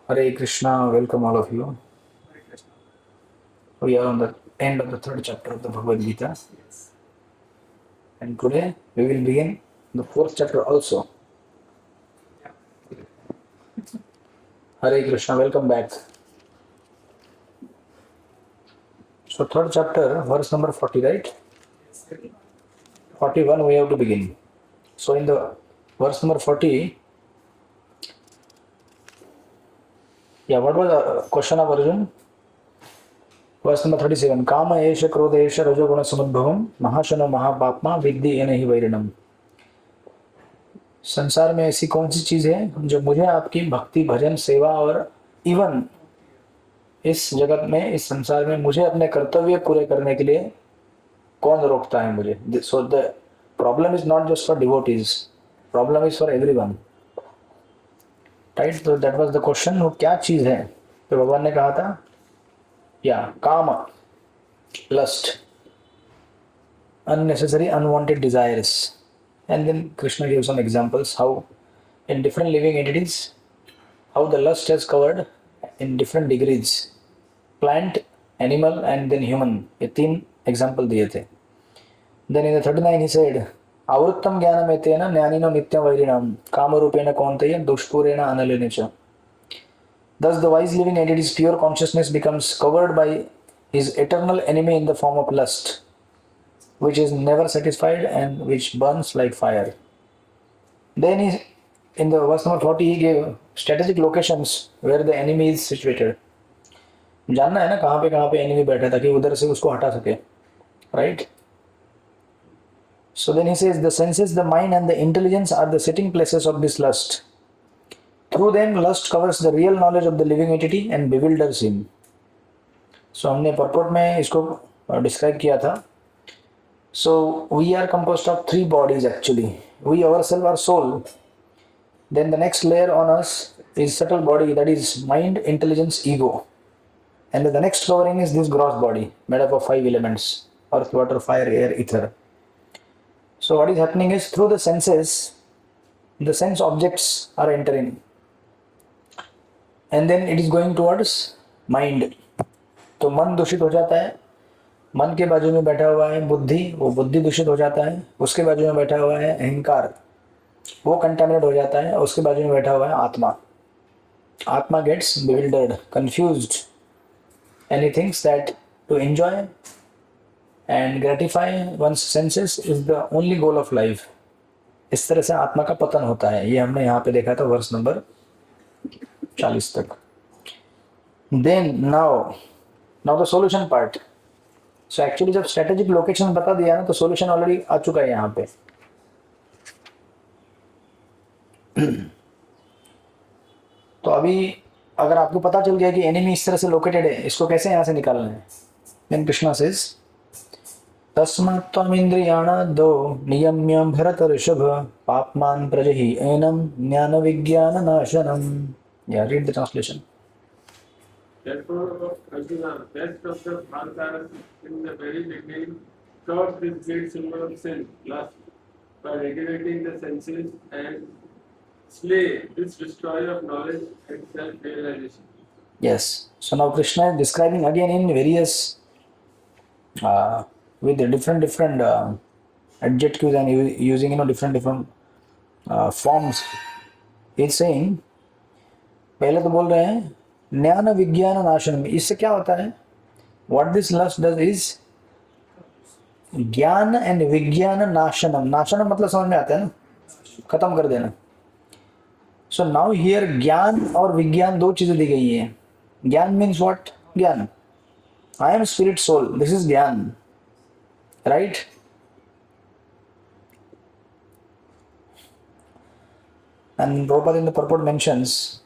Hare Krishna, welcome all of you. We are on the end of the third chapter of the Bhagavad Gita, and today we will begin the fourth chapter also. Hare Krishna, welcome back. So, third chapter, verse number 40, right? 41, we have to begin. So, in the verse number 40, what was the question of Arjun? Verse number 37, Kama esha krodha esha rajoguna samudbhavam mahashana mahapapma vidhi enahi vairinam. संसार में ऐसी कौन सी चीज है जो मुझे आपकी भक्ति भजन सेवा और इवन इस जगत में इस संसार में मुझे अपने कर्तव्य पूरे करने के लिए कौन रोकता है मुझे. So the problem is not just for devotees, problem is for everyone, right. तो दैट वाज द क्वेश्चन, वो क्या चीज है. तो भगवान ने कहा था काम, lust, unnecessary unwanted desires. And then Krishna gave some examples how in different living entities how the lust has covered in different degrees, plant, animal and then human. ये तीन example दिए थे. Then in the 39 he said आवृत्तम ज्ञानम एतेन ज्ञानिनो नित्यं वैरिणाम कामरूपेण कौन्तेय दुष्पूरेण अनलेन च. Thus the wise living entity's pure consciousness becomes covered by his eternal enemy in the form of lust, which is never satisfied and which burns like fire. Then in the verse number 40 he gave strategic locations where the enemy is situated. जानना है ना कहाँ पे enemy बैठा ताकि उधर से उसको हटा सके, right? So then he says the senses, the mind and the intelligence are the sitting places of this lust. Through them lust covers the real knowledge of the living entity and bewilders him. So हमने purport में इसको describe किया था. So we are composed of three bodies actually. We ourselves are soul. Then the next layer on us is subtle body, that is mind, intelligence, ego. And the next covering is this gross body made up of 5 elements: earth, water, fire, air, ether. So what is happening is through the senses, the sense objects are entering. And then it is going towards mind. तो मन दूषित हो जाता है. मन के बाजू में बैठा हुआ है बुद्धि, वो बुद्धि दूषित हो जाता है. उसके बाजू में बैठा हुआ है अहंकार, वो कंटामिनेट हो जाता है. उसके बाजू में बैठा हुआ है आत्मा. आत्मा gets bewildered, confused, and he thinks that to enjoy and gratify one's senses is the only goal of life. इस तरह से आत्मा का पतन होता है. ये हमने यहाँ पे देखा था वर्स नंबर 40 तक. Then now the solution part. So actually जब strategic location बता दिया ना तो solution already आ चुका है यहाँ पे. तो अभी अगर आपको पता चल गया कि enemy इस तरह से located है, इसको कैसे यहाँ से निकालना है. Then Krishna says तस्मात् त्वमिन्द्रियाणादौ नियम्य भरत ऋषभ पाप्मान् प्रजहि एनं ज्ञान विज्ञान नाशनम्. Yeah, read the translation. Therefore, Arjuna, best of the Bharataras in the very beginning, taught this great symbol of sin, lust, by regulating the senses and slay this destroyer of knowledge and self-realization. Yes. So now Krishna is describing again in various, with the different adjectives and using different forms. He's saying, पहले तो बोल रहे हैं ज्ञान विज्ञान नाशनम. इससे क्या होता है? What this lust does is ज्ञान एंड विज्ञान नाशनम. नाशनम मतलब समझ में आता है ना, खत्म कर देना. सो नाउ हियर ज्ञान और विज्ञान दो चीजें दी गई हैं. ज्ञान means what? Gyan. I am spirit soul, this is gyan, right? And Prabhupada in the purport mentions,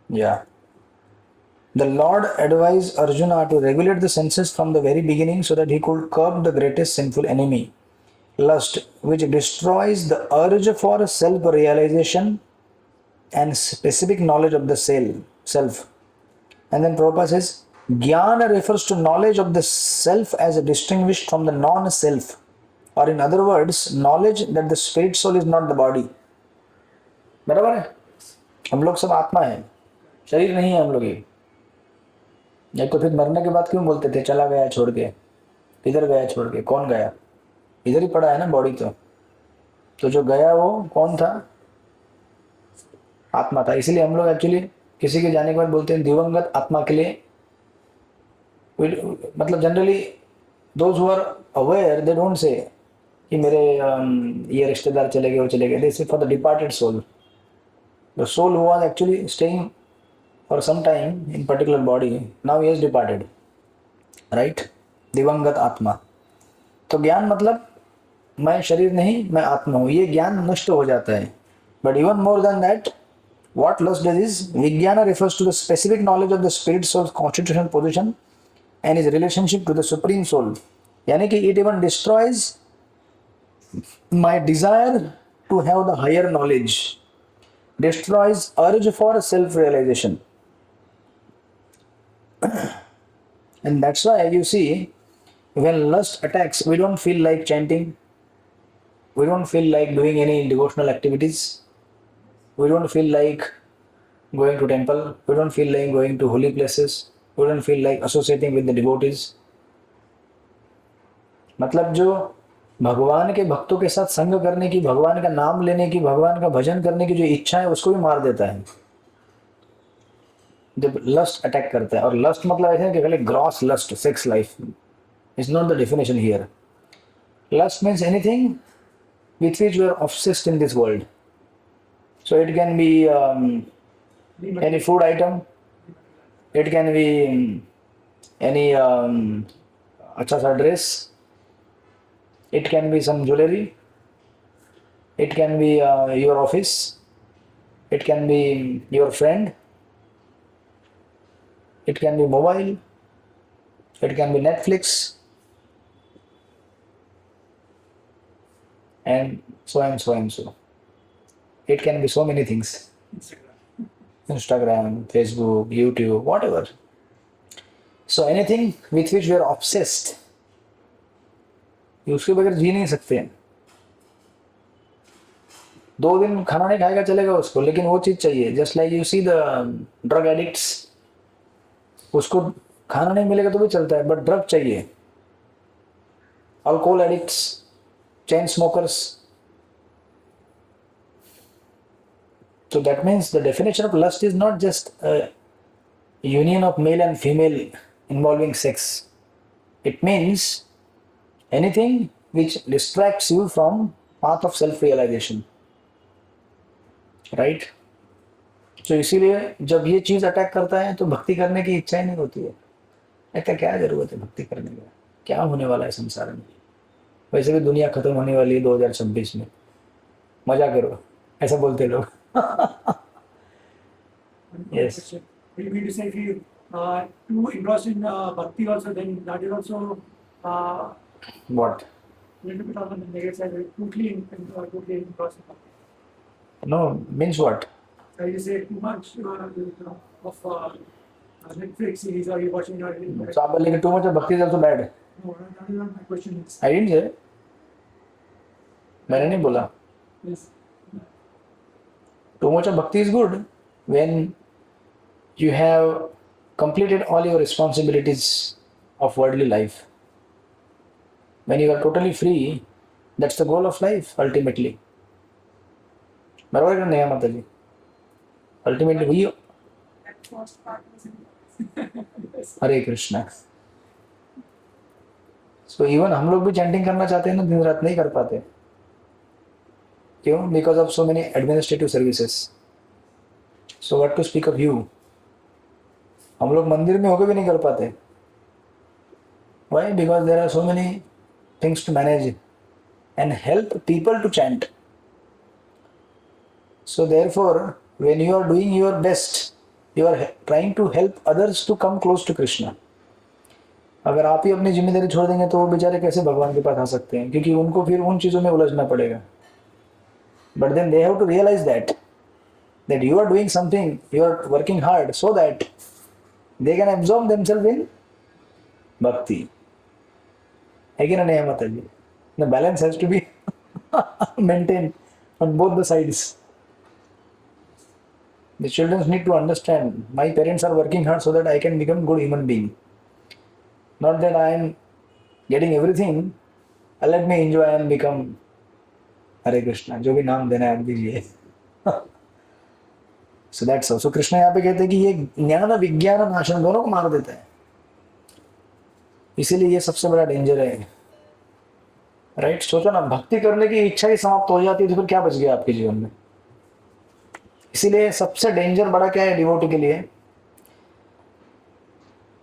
the Lord advised Arjuna to regulate the senses from the very beginning so that he could curb the greatest sinful enemy, lust, which destroys the urge for self-realization and specific knowledge of the self. And then Prabhupada says, Jnana refers to knowledge of the self as distinguished from the non-self, or in other words, knowledge that the spirit soul is not the body. बराबर है? हम लोग सब आत्मा है. शरीर नहीं है हम लोग ये। नहीं तो फिर मरने के बाद क्यों बोलते थे चला गया छोड़ के? किधर गया छोड़ के? कौन गया? इधर ही पड़ा है ना बॉडी तो जो गया वो कौन था? आत्मा था। इसीलिए हम लोग एक्चुअली किसी के जाने के बाद बोलते हैं दिवंगत आत्मा के लिए। मतलब generally those who are aware they don't say कि मेरे ये रिश्तेदार चले गए वो चले गए। They say for the departed soul, the soul who was actually staying for some time in particular body, now he has departed, right? दिवंगत आत्मा। तो ज्ञान मतलब मैं शरीर नहीं, मैं आत्मा हूँ, ये ज्ञान नष्ट हो जाता है। But even more than that, what lust does is Vijnana refers to the specific knowledge of the spirit soul's constitutional position and his relationship to the supreme soul. यानी कि it even destroys my desire to have the higher knowledge, destroys urge for self-realization. And that's why you see when lust attacks, we don't feel like chanting, we don't feel like doing any devotional activities, we don't feel like going to temple, we don't feel like going to holy places, we don't feel like associating with the devotees. मतलब जो भगवान के भक्तों के साथ संग करने की, भगवान का नाम लेने की, भगवान का भजन करने की जो इच्छा है उसको भी मार देता है जब लस्ट अटैक करता है। और लस्ट मतलब ऐसे कि खाली gross lust, sex life is not the definition here. Lust means anything with which you are obsessed in this world. So it can be any food item, it can be any अच्छा सा dress, it can be some jewelry, it can be your office, it can be your friend, it can be mobile, it can be Netflix, and so and so and so. It can be so many things. Instagram, Facebook, YouTube, whatever. So anything with which we are obsessed, उसके बगैर जी नहीं सकते हैं। 2 दिन खाना नहीं खाएगा चलेगा उसको, लेकिन वो चीज चाहिए। Just like you see the drug addicts, उसको खाना नहीं मिलेगा तो भी चलता है, बट ड्रग चाहिए। Alcohol addicts, chain smokers. So that means the definition of lust is not just a union of male and female involving sex. It means anything which distracts you from path of self-realization, right? So इसीलिए जब ये चीज attack करता है तो भक्ति करने की इच्छा ही नहीं होती है। ऐसा क्या जरूरत है भक्ति करने की? क्या होने वाला है संसार में? वैसे भी दुनिया खत्म होने वाली है 2026 में, मजा करो, ऐसा बोलते लोग। Yes. We mean to say if you too engrossed in bhakti also, then that is also What? little bit on the negative side. Totally engrossed in bhakti. No, means what? So you say too much of Netflix series or you watching or So आप बोलेंगे too much of bhakti is also bad. no, that is not my question. Is I didn't say. मैंने नहीं बोला। yes. Too much of bhakti is good when you have completed all your responsibilities of worldly life. When you are totally free, that's the goal of life ultimately. बराबर नहीं है माता जी? Ultimately we That first part is Hare Krishna. So even हम लोग भी chanting करना चाहते हैं ना, दिन रात नहीं कर पाते। क्यों? Because of so many administrative services. So what to speak of you? हम लोग मंदिर में होकर भी नहीं कर पाते। Why? Because there are so many things to manage and help people to chant. So therefore, when you are doing your best, you are trying to help others to come close to Krishna. अगर आप ही अपनी जिम्मेदारी छोड़ देंगे तो वो बेचारे कैसे भगवान के पास आ सकते हैं? क्योंकि उनको फिर उन चीज़ों में उलझना पड़ेगा। But then they have to realize that you are doing something, you are working hard so that they can absorb themselves in bhakti. है कि नहीं माता जी? The balance has to be maintained on both the sides. The children need to understand my parents are working hard so that I can become good human being. Not that I am getting everything, let me enjoy and become Hare Krishna, जो भी नाम देना है आप दीजिए. So that's all. So Krishna यहाँ पे कहते हैं कि ये ज्ञान विज्ञान नाशन दोनों को मार देता है. इसीलिए ये सबसे बड़ा डेंजर है. राइट, सोचो ना, भक्ति करने की इच्छा ही समाप्त हो जाती है तो फिर क्या बच गया आपके जीवन में. इसीलिए सबसे डेंजर बड़ा क्या है डिवोटी के लिए,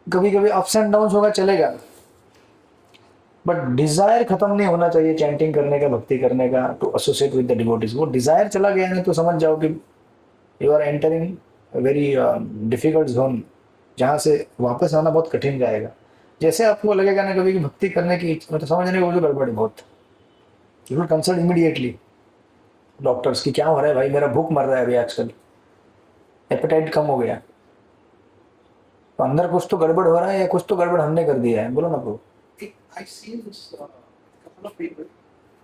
कभी कभी अप्स एंड डाउन होगा चलेगा, बट डिजायर खत्म नहीं होना चाहिए चैंटिंग करने का, भक्ति करने का, to associate with the devotees. वो डिजायर चला गया है तो समझ जाओ कि you are entering very difficult zone, जहाँ से वापस आना बहुत कठिन जाएगा. जैसे आपको लगेगा ना कभी कि भक्ति करने की मतलब समझने को जो गड़बड़ है बहुत, you will consult immediately doctors की क्या हो रहा है भाई, मेरा भूख मर रहा है अभी आजकल, एपेटाइट कम हो गया, तो अंदर कुछ तो गड़बड़ हो रहा है या कुछ तो गड़बड़ हमने कर दिया है. बोलो ना प्रभु. I see this couple of people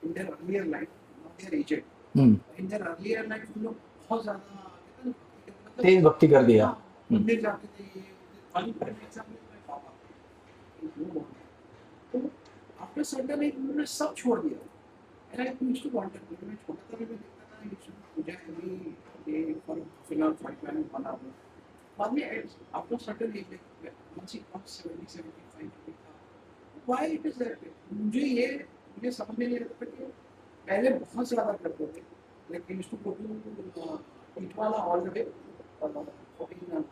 in their earlier life, not their aged. In their earlier life, वो लोग बहुत ज़्यादा तेज भक्ति कर दिया. मंदिर जाते थे. one for example my पापा, तो after certain age उन्होंने सब छोड़ दिया. And I used to wonder, मैं छोटा था मैं देखता था ये सब पूजा every day for फिलहाल 5 minutes बना हुआ. बाद में after certain age, once he comes 70, 75, why it is that way? मुझे समझ में नहीं आता कि पहले बहुत ज़्यादा करते थे. Like we used to go to Itwala all the way, in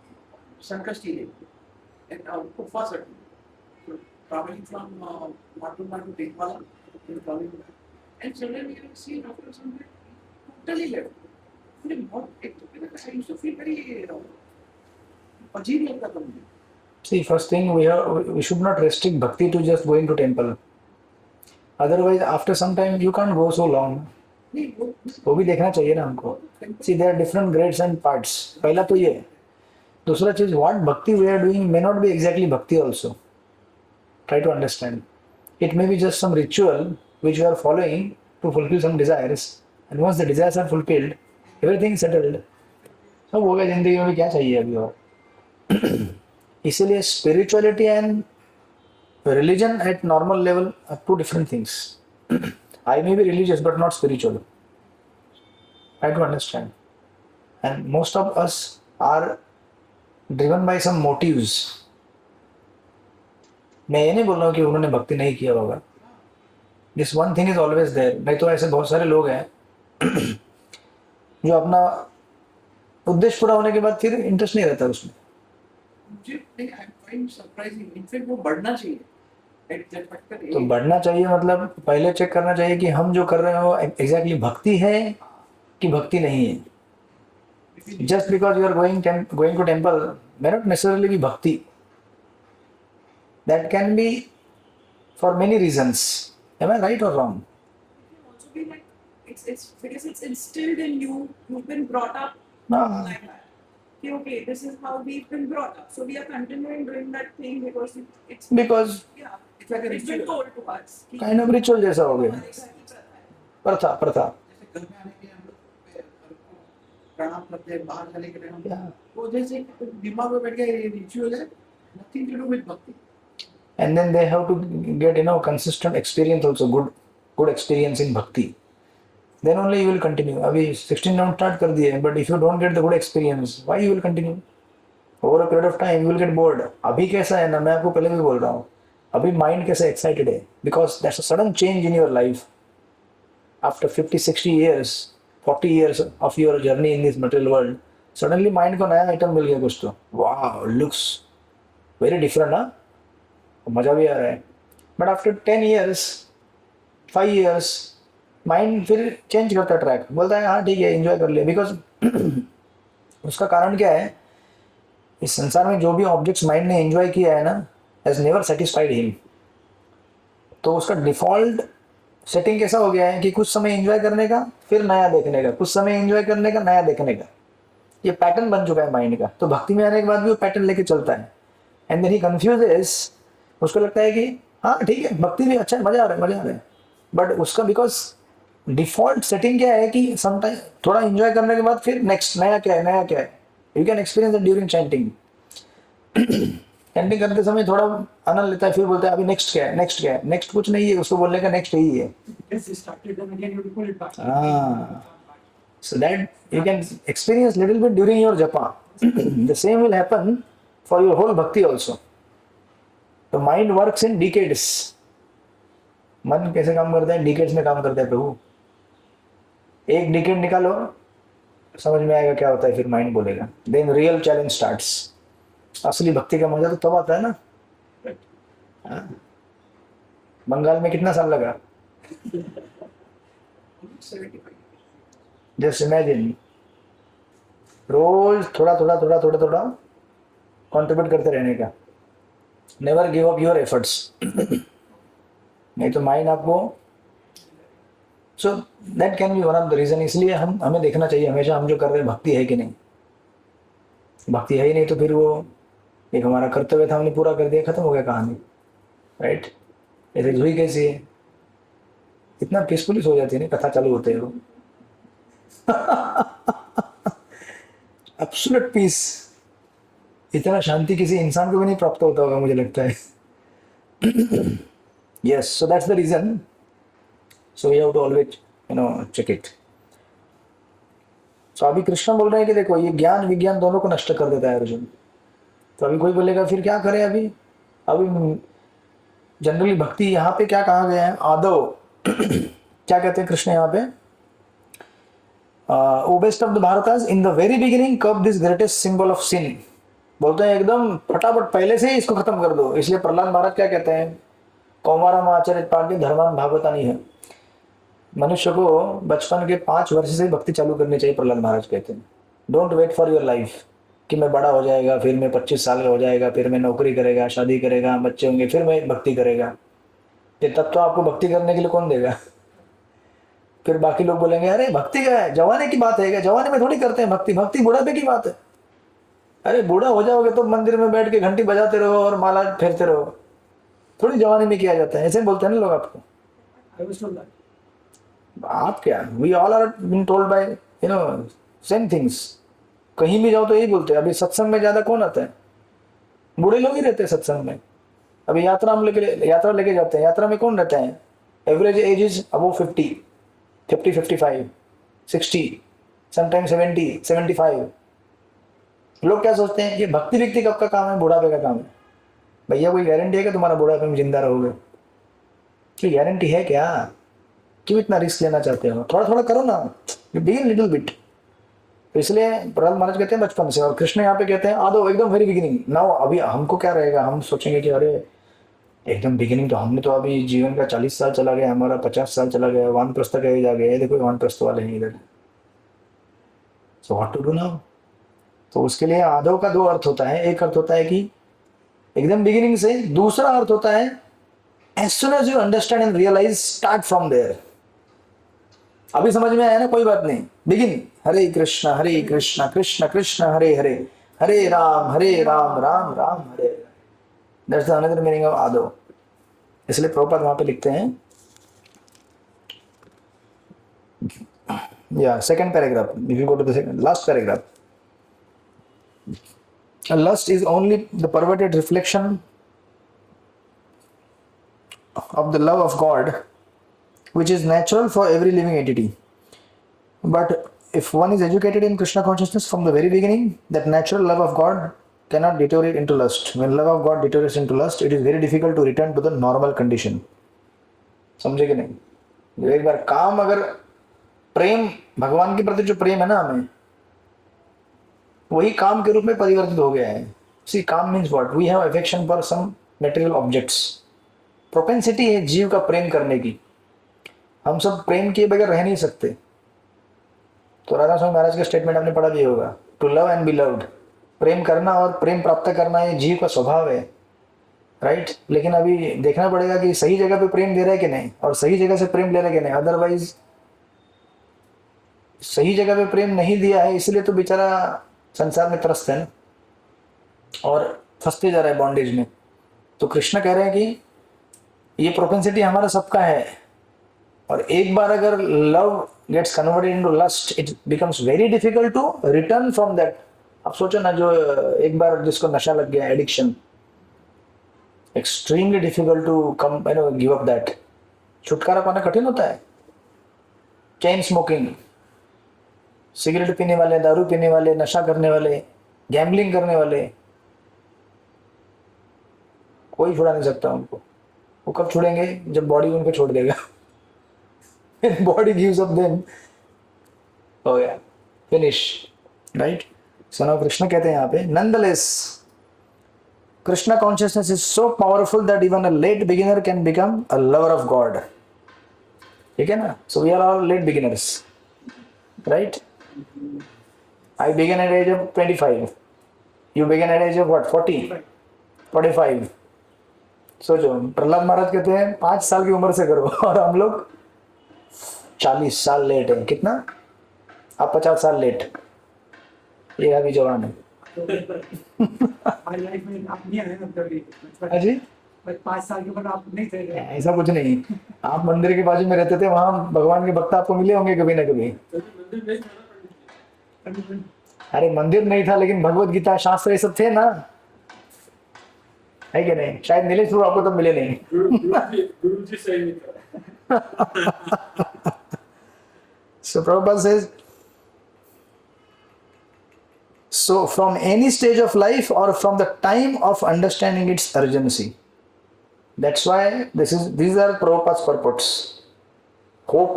Sankashti Lake and Kufa circle. So traveling from Matuma to Itwala and traveling back. And suddenly I see after some time totally left. मुझे बहुत I used to feel very अजीब लगता था मुझे. See, first thing we should not restrict bhakti to just going to temple. Otherwise, after some time you can't go so long. वो भी देखना चाहिए ना हमको. See, there are different grades and parts. पहला तो ये. दूसरा चीज, what bhakti we are doing may not be exactly bhakti also. Try to understand. It may be just some ritual which you are following to fulfill some desires. And once the desires are fulfilled, everything is settled. सब हो गया जिंदगी में भी क्या चाहिए अभी और. इसीलिए spirituality and religion at normal level are two different things. I may be religious but not spiritual. I do understand. And most of us are driven by some motives. मैं ये नहीं बोल रहा हूँ कि उन्होंने भक्ति नहीं किया होगा. This one thing is always there. नहीं तो ऐसे बहुत सारे लोग हैं जो अपना उद्देश्य पूरा होने के बाद फिर इंटरेस्ट नहीं रहता उसमें. मुझे नहीं, I find surprising. इनफैक्ट वो बढ़ना चाहिए. At that particular age. तो बढ़ना चाहिए मतलब पहले चेक करना चाहिए कि हम जो कर रहे हो एग्जैक्टली भक्ति है कि भक्ति नहीं है. Just because you are going to temple may not necessarily be bhakti. That can be for many reasons. Am I right or wrong? Also be like it's because it's instilled in you. You've been brought up No. like that. Okay, this is how we've been brought up. So we are continuing doing that thing because it's Because yeah, It's like a it's been ritual. told to us. कि kind of ritual जैसा हो गया. हमारे घर की प्रथा है. प्रथा. जैसे घर में आने के हम लोग प्रणाम करते हैं, बाहर जाने के टाइम Yeah. वो जैसे दिमाग में बैठ गया ये रिचुअल है, नथिंग टू डू विद भक्ति. And then they have to get consistent experience also, good experience in bhakti. Then only you will continue. अभी 16 round start कर दिए, but if you don't get the good experience, why you will continue? Over a period of time you will get bored. अभी कैसा है ना, मैं आपको पहले भी बोल रहा हूँ, अभी mind कैसा excited है, because that's a sudden change in your life. After 50, 60 years, 40 years of your journey in this material world, suddenly mind को नया item मिल गया कुछ तो, wow, looks very different, ना? मजा भी आ रहा है. But after 10 years, 5 years, mind फिर चेंज करता है ट्रैक, बोलता है हाँ ठीक है एंजॉय कर लिया. बिकॉज उसका कारण क्या है, इस संसार में जो भी ऑब्जेक्ट्स माइंड ने एंजॉय किया है ना, हैज नेवर सेटिस्फाइड हिम. तो उसका डिफॉल्ट सेटिंग कैसा हो गया है कि कुछ समय एंजॉय करने का, फिर नया देखने का, कुछ समय एंजॉय करने का, नया देखने का. ये पैटर्न बन चुका है माइंड का. तो भक्ति में आने के बाद भी वो पैटर्न लेके चलता है. And then he confuses. उसको लगता है कि हाँ ठीक है भक्ति भी अच्छा है, मजा आ रहा है. बट उसका बिकॉज डिफॉल्ट सेटिंग क्या है कि समटाइम थोड़ा एंजॉय करने के बाद फिर नेक्स्ट नया क्या है. You can experience it during chanting. Chanting करते समय थोड़ा आनंद लेता है, फिर बोलता है अभी नेक्स्ट क्या है, नेक्स्ट क्या है, नेक्स्ट कुछ नहीं है, उसको बोलने का नेक्स्ट यही है. Yes, you started, then again you will pull it back. So that you can experience little bit during your japa. The same will happen for your whole bhakti also. The mind works in decades. मन कैसे काम करता है? Decades में काम करता है प्रभु. एक डिकेड निकालो, समझ में आएगा क्या होता है, फिर माइंड बोलेगा. Then real challenge starts. असली भक्ति का मजा तो तब आता है ना. हाँ? बंगाल में कितना साल लगा? 75. Just imagine. रोज थोड़ा थोड़ा थोड़ा थोड़ा थोड़ा कंट्रीब्यूट करते रहने का. Never give up your efforts. नहीं तो माइंड आपको. So that can be one of the reason. इसलिए हमें देखना चाहिए हमेशा हम जो कर रहे हैं भक्ति है कि नहीं. भक्ति है ही नहीं तो फिर वो एक हमारा कर्तव्य था, हमने पूरा कर दिया, खत्म हो गया कहानी. राइट. ऐसे हुई कैसी है, इतना पीसफुली सो जाती है ना कथा चालू होते हो. Absolute peace. इतना शांति किसी इंसान को भी नहीं प्राप्त होता होगा मुझे लगता है. Yes, so that's the reason. So we have to always, check it. So अभी कृष्ण बोल रहे हैं कि देखो ये ज्ञान विज्ञान दोनों को नष्ट कर देता है अर्जुन. तो अभी कोई बोलेगा फिर क्या करें अभी जनरली भक्ति यहाँ पे क्या कहा गया है आदव. क्या कहते हैं कृष्ण यहाँ पे? O best of the Bharatas in the very beginning curb this greatest symbol of sin. बोलते हैं एकदम फटाफट पहले से ही इसको खत्म कर दो. इसलिए प्रहलाद महाराज क्या कहते हैं? कौमाराम आचरित पार्टी धर्मान भागवता नहीं है. मनुष्य को बचपन के 5 वर्ष से भक्ति चालू करनी चाहिए. प्रहलाद महाराज कहते हैं don't wait for your life कि मैं बड़ा हो जाएगा, फिर मैं 25 साल का हो जाएगा, फिर मैं नौकरी करेगा, शादी करेगा, बच्चे होंगे, फिर मैं भक्ति करेगा. ये तब तो आपको भक्ति करने के लिए कौन देगा? फिर बाकी लोग बोलेंगे अरे भक्ति क्या है, जवानी की बात है क्या? जवानी में थोड़ी करते हैं भक्ति. भक्ति बुढ़ापे की बात है. अरे बूढ़ा हो जाओगे तो मंदिर में बैठ के घंटी बजाते रहो और माला फेरते रहो. थोड़ी जवानी में किया जाता है. ऐसे बोलते हैं ना लोग आपको. I was told that. आप क्या, we all are been told by same things. कहीं भी जाओ तो यही बोलते हैं. अभी सत्संग में ज्यादा कौन आता है? बूढ़े लोग ही रहते हैं सत्संग में. अभी यात्रा लेके जाते हैं. यात्रा में कौन रहता है? Average age is above 50, 55, 60, sometime 70, 75. लोग क्या सोचते हैं ये भक्ति व्यक्ति कब का काम है? बुढ़ापे का काम है. भैया कोई गारंटी है कि तुम्हारा बुढ़ापे में जिंदा रहोगे? कोई गारंटी है क्या? क्यों इतना रिस्क लेना चाहते हो? थोड़ा थोड़ा करो ना. You begin little bit. तो इसलिए प्रहलाद महाराज कहते हैं बचपन से, और कृष्ण यहाँ पे कहते हैं आदो एकदम वेरी बिगिनिंग. नाउ अभी हमको क्या रहेगा? हम सोचेंगे कि अरे एकदम बिगिनिंग तो हमने तो अभी जीवन का 40 साल चला गया, हमारा 50 साल चला गया, वानप्रस्थ का एज आ गया. देखो वानप्रस्थ वाले हैं इधर. So what to do now? तो उसके लिए आदव का 2 अर्थ होता है. एक अर्थ होता है कि एकदम बिगिनिंग से. दूसरा अर्थ होता है as soon as you understand and realise start from there. अभी समझ में आया ना? कोई बात नहीं. Begin Hare Krishna Krishna Krishna Hare Hare, Hare Rama Rama Rama Hare. That's the another meaning of आदव. इसलिए प्रभुपाद वहां पे लिखते हैं या second paragraph. If you go to the second last paragraph. Lust is only the perverted reflection of the love of God, which is natural for every living entity. But if one is educated in Krishna consciousness from the very beginning, that natural love of God cannot deteriorate into lust. When love of God deteriorates into lust, it is very difficult to return to the normal condition. समझे कि नहीं? एक बार काम, अगर प्रेम भगवान के प्रति जो प्रेम है ना हमें, वही काम के रूप में परिवर्तित हो गया है. See kama means what? We have affection for some material objects. Propensity है जीव का प्रेम करने की. हम सब प्रेम किए बगैर रह नहीं सकते. तो राधा स्वामी महाराज का स्टेटमेंट आपने पढ़ा दिया होगा, to love and be loved. प्रेम करना और प्रेम प्राप्त करना ये जीव का स्वभाव है. राइट. लेकिन अभी देखना पड़ेगा कि सही जगह पे प्रेम दे रहा है कि नहीं, और सही जगह से प्रेम ले रहा है कि नहीं. अदरवाइज सही जगह पे प्रेम नहीं दिया है, इसलिए तो बेचारा संसार में त्रस्त है ना, और फंसते जा रहा है बॉन्डेज में. तो कृष्ण कह रहे हैं कि ये प्रोपेंसिटी हमारा सबका है, और एक बार अगर love gets converted into lust, it becomes very difficult to return from that आप सोचो ना, जो एक बार जिसको नशा लग गया, addiction, extremely difficult to come give up that. छुटकारा पाना कठिन होता है। चेन स्मोकिंग, सिगरेट पीने वाले, दारू पीने वाले, नशा करने वाले, गैम्बलिंग करने वाले, कोई छुड़ा नहीं सकता उनको। वो कब छुड़ेंगे? जब बॉडी उनको छोड़ देगा। बॉडी गिव्स अप देम, हो गया, finish, right. So now Krishna कहते हैं यहाँ पे, nonetheless Krishna consciousness is so powerful that even a late beginner can become a lover of God. ठीक है ना? So we are all late beginners, right. I began at age of 25. You began at age of what? 40? 45. सोचो, प्रहलाद महाराज कहते हैं 5 साल की उम्र से करो, और हम लोग 40 साल लेट है। कितना? आप 50 साल लेट, ये अभी जवान है। हमारी लाइफ में आप नहीं आए ना कभी। अजी 5 साल के बाद आप नहीं थे। ऐसा कुछ नहीं, आप मंदिर के बाजू में रहते थे, वहां भगवान के भक्त आपको मिले होंगे कभी ना कभी। मंदिर नहीं था ना पंडित जी। अरे मंदिर नहीं था, लेकिन भगवत गीता, शास्त्र, ये सब थे ना, है कि नहीं? शायद मिले थ्रू आपको, तो मिले नहीं। गुरु जी सही नहीं था। So Prabhupada says, so from any stage of life or from the time of understanding its urgency. That's why these are Prabhupada's purports. Hope.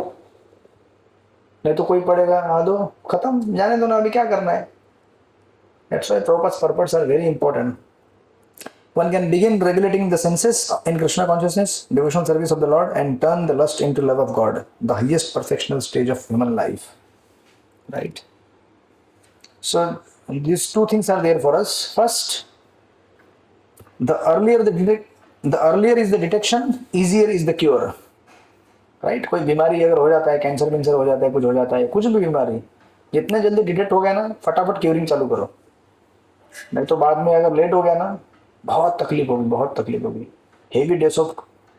नहीं तो कोई पढ़ेगा, आ दो, खत्म, जाने दो ना, अभी क्या करना है। That's why Prabhupada's purports are very important. One can begin regulating the senses in Krishna consciousness, devotional service of the Lord, and turn the lust into love of God, the highest perfectional stage of human life. Right? So these two things are there for us. First, the earlier is the detection, easier is the cure. Right कोई बीमारी अगर हो जाता है, cancer Windsor हो जाता है, कुछ हो जाता है, कुछ भी बीमारी, जितने जल्दी डिटेक्ट हो गया ना, फटाफट क्यूरिंग चालू करो। नहीं तो बाद में अगर लेट हो गया ना, बहुत तकलीफ होगी, बहुत तकलीफ होगी। हेवी डेज ऑफ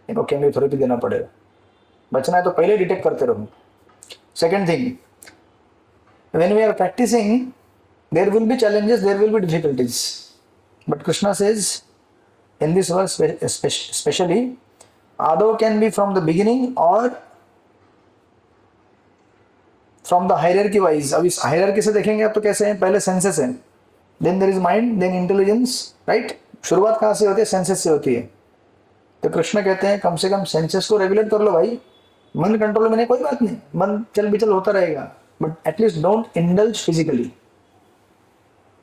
केमोथेरेपी देना पड़ेगा। बचना है तो पहले डिटेक्ट करते रहो। Second thing, when we are practising, there will be challenges, there will be difficulties, but Krishna says in this verse especially, Ado can be from the beginning or from the hierarchy wise. अब इस hierarchy से देखेंगे आप तो कैसे हैं? पहले senses हैं, then there is mind, then intelligence, right? शुरुआत कहाँ से होती है? senses से होती है। तो कृष्ण कहते हैं कम से कम senses को रेगुलेट कर लो भाई। मन कंट्रोल में नहीं, कोई बात नहीं, मन चल बिचल होता रहेगा, but at least don't indulge physically.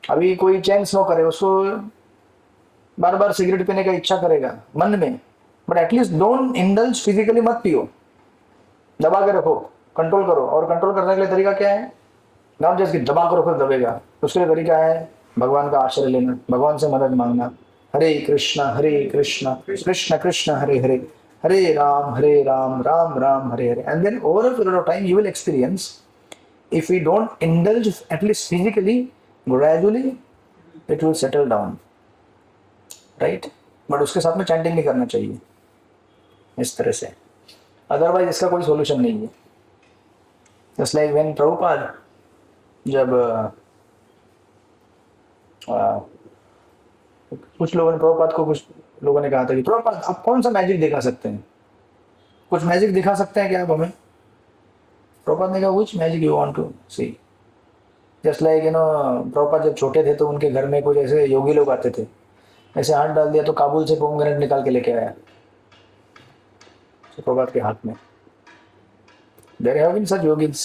अभी कोई चैन स्मोक करे, उसको बार बार सिगरेट पीने का इच्छा करेगा मन में, but at least don't indulge physically, मत पियो, दबा के रखो, कंट्रोल करो। और कंट्रोल करने के लिए तरीका क्या है? नॉट जस्ट कि दबा कर रखो, दबेगा। उसके लिए तरीका है भगवान का आश्रय लेना, भगवान से मदद मांगना। Hare Krishna Krishna Krishna Hare Hare, Hare Rama Rama Rama Hare Hare. And then over a period of time you will experience, if we don't indulge at least physically, gradually it will settle down, right. But उसके साथ में चैंटिंग नहीं करना चाहिए इस तरह से, अदरवाइज इसका कोई सॉल्यूशन नहीं है। जस्ट लाइक व्हेन प्रभुपाद, जब कुछ लोगों ने प्रभुपाद को, कुछ लोगों ने कहा था कि प्रभुपाद आप कौन सा मैजिक दिखा सकते हैं, कुछ मैजिक दिखा सकते हैं क्या आप हमें? प्रभुपाद ने कहा which magic you want to see. Just like Prabhupada जब छोटे थे तो उनके घर में कुछ ऐसे योगी लोग आते थे, ऐसे हाथ डाल दिया तो काबुल से पोमग्रेनेट निकाल के लेके आया प्रभुपाद के हाथ में। There have been such yogis,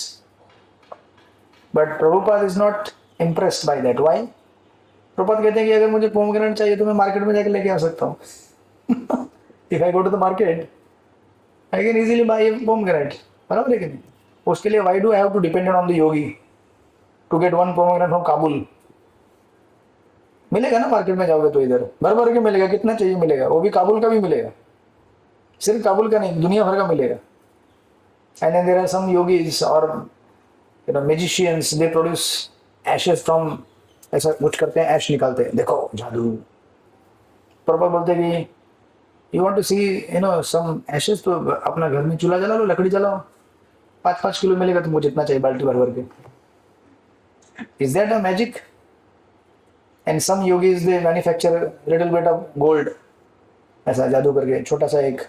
but Prabhupada is not impressed by that. Why? Prabhupada कहते हैं कि अगर मुझे पोमग्रेनेट चाहिए तो मैं मार्केट में जाकर लेके आ सकता हूँ। If I go to the market I can easily buy pomegranate, बराबर है कि नहीं? उसके लिए why do I have to depend on the yogi to get one pomegranate from Kabul? मिलेगा ना मार्केट में जाओगे तो, इधर भर भर के मिलेगा, कितना चाहिए मिलेगा, वो भी काबुल का भी मिलेगा, सिर्फ काबुल का नहीं, दुनिया भर का मिलेगा। And there are some yogis और magicians, they produce ashes from, ऐसा कुछ करते हैं, ऐश निकालते हैं, देखो जादू। प्रभुपाद बोलते कि you want to see some ashes, तो अपना घर में चूल्हा जला लो, लकड़ी जलाओ, 5-5 किलो मिलेगा तुमको, जितना चाहिए बाल्टी भर भर के। Is that a magic? And some yogis they manufacture little bit of gold, ऐसा जादू करके छोटा सा एक,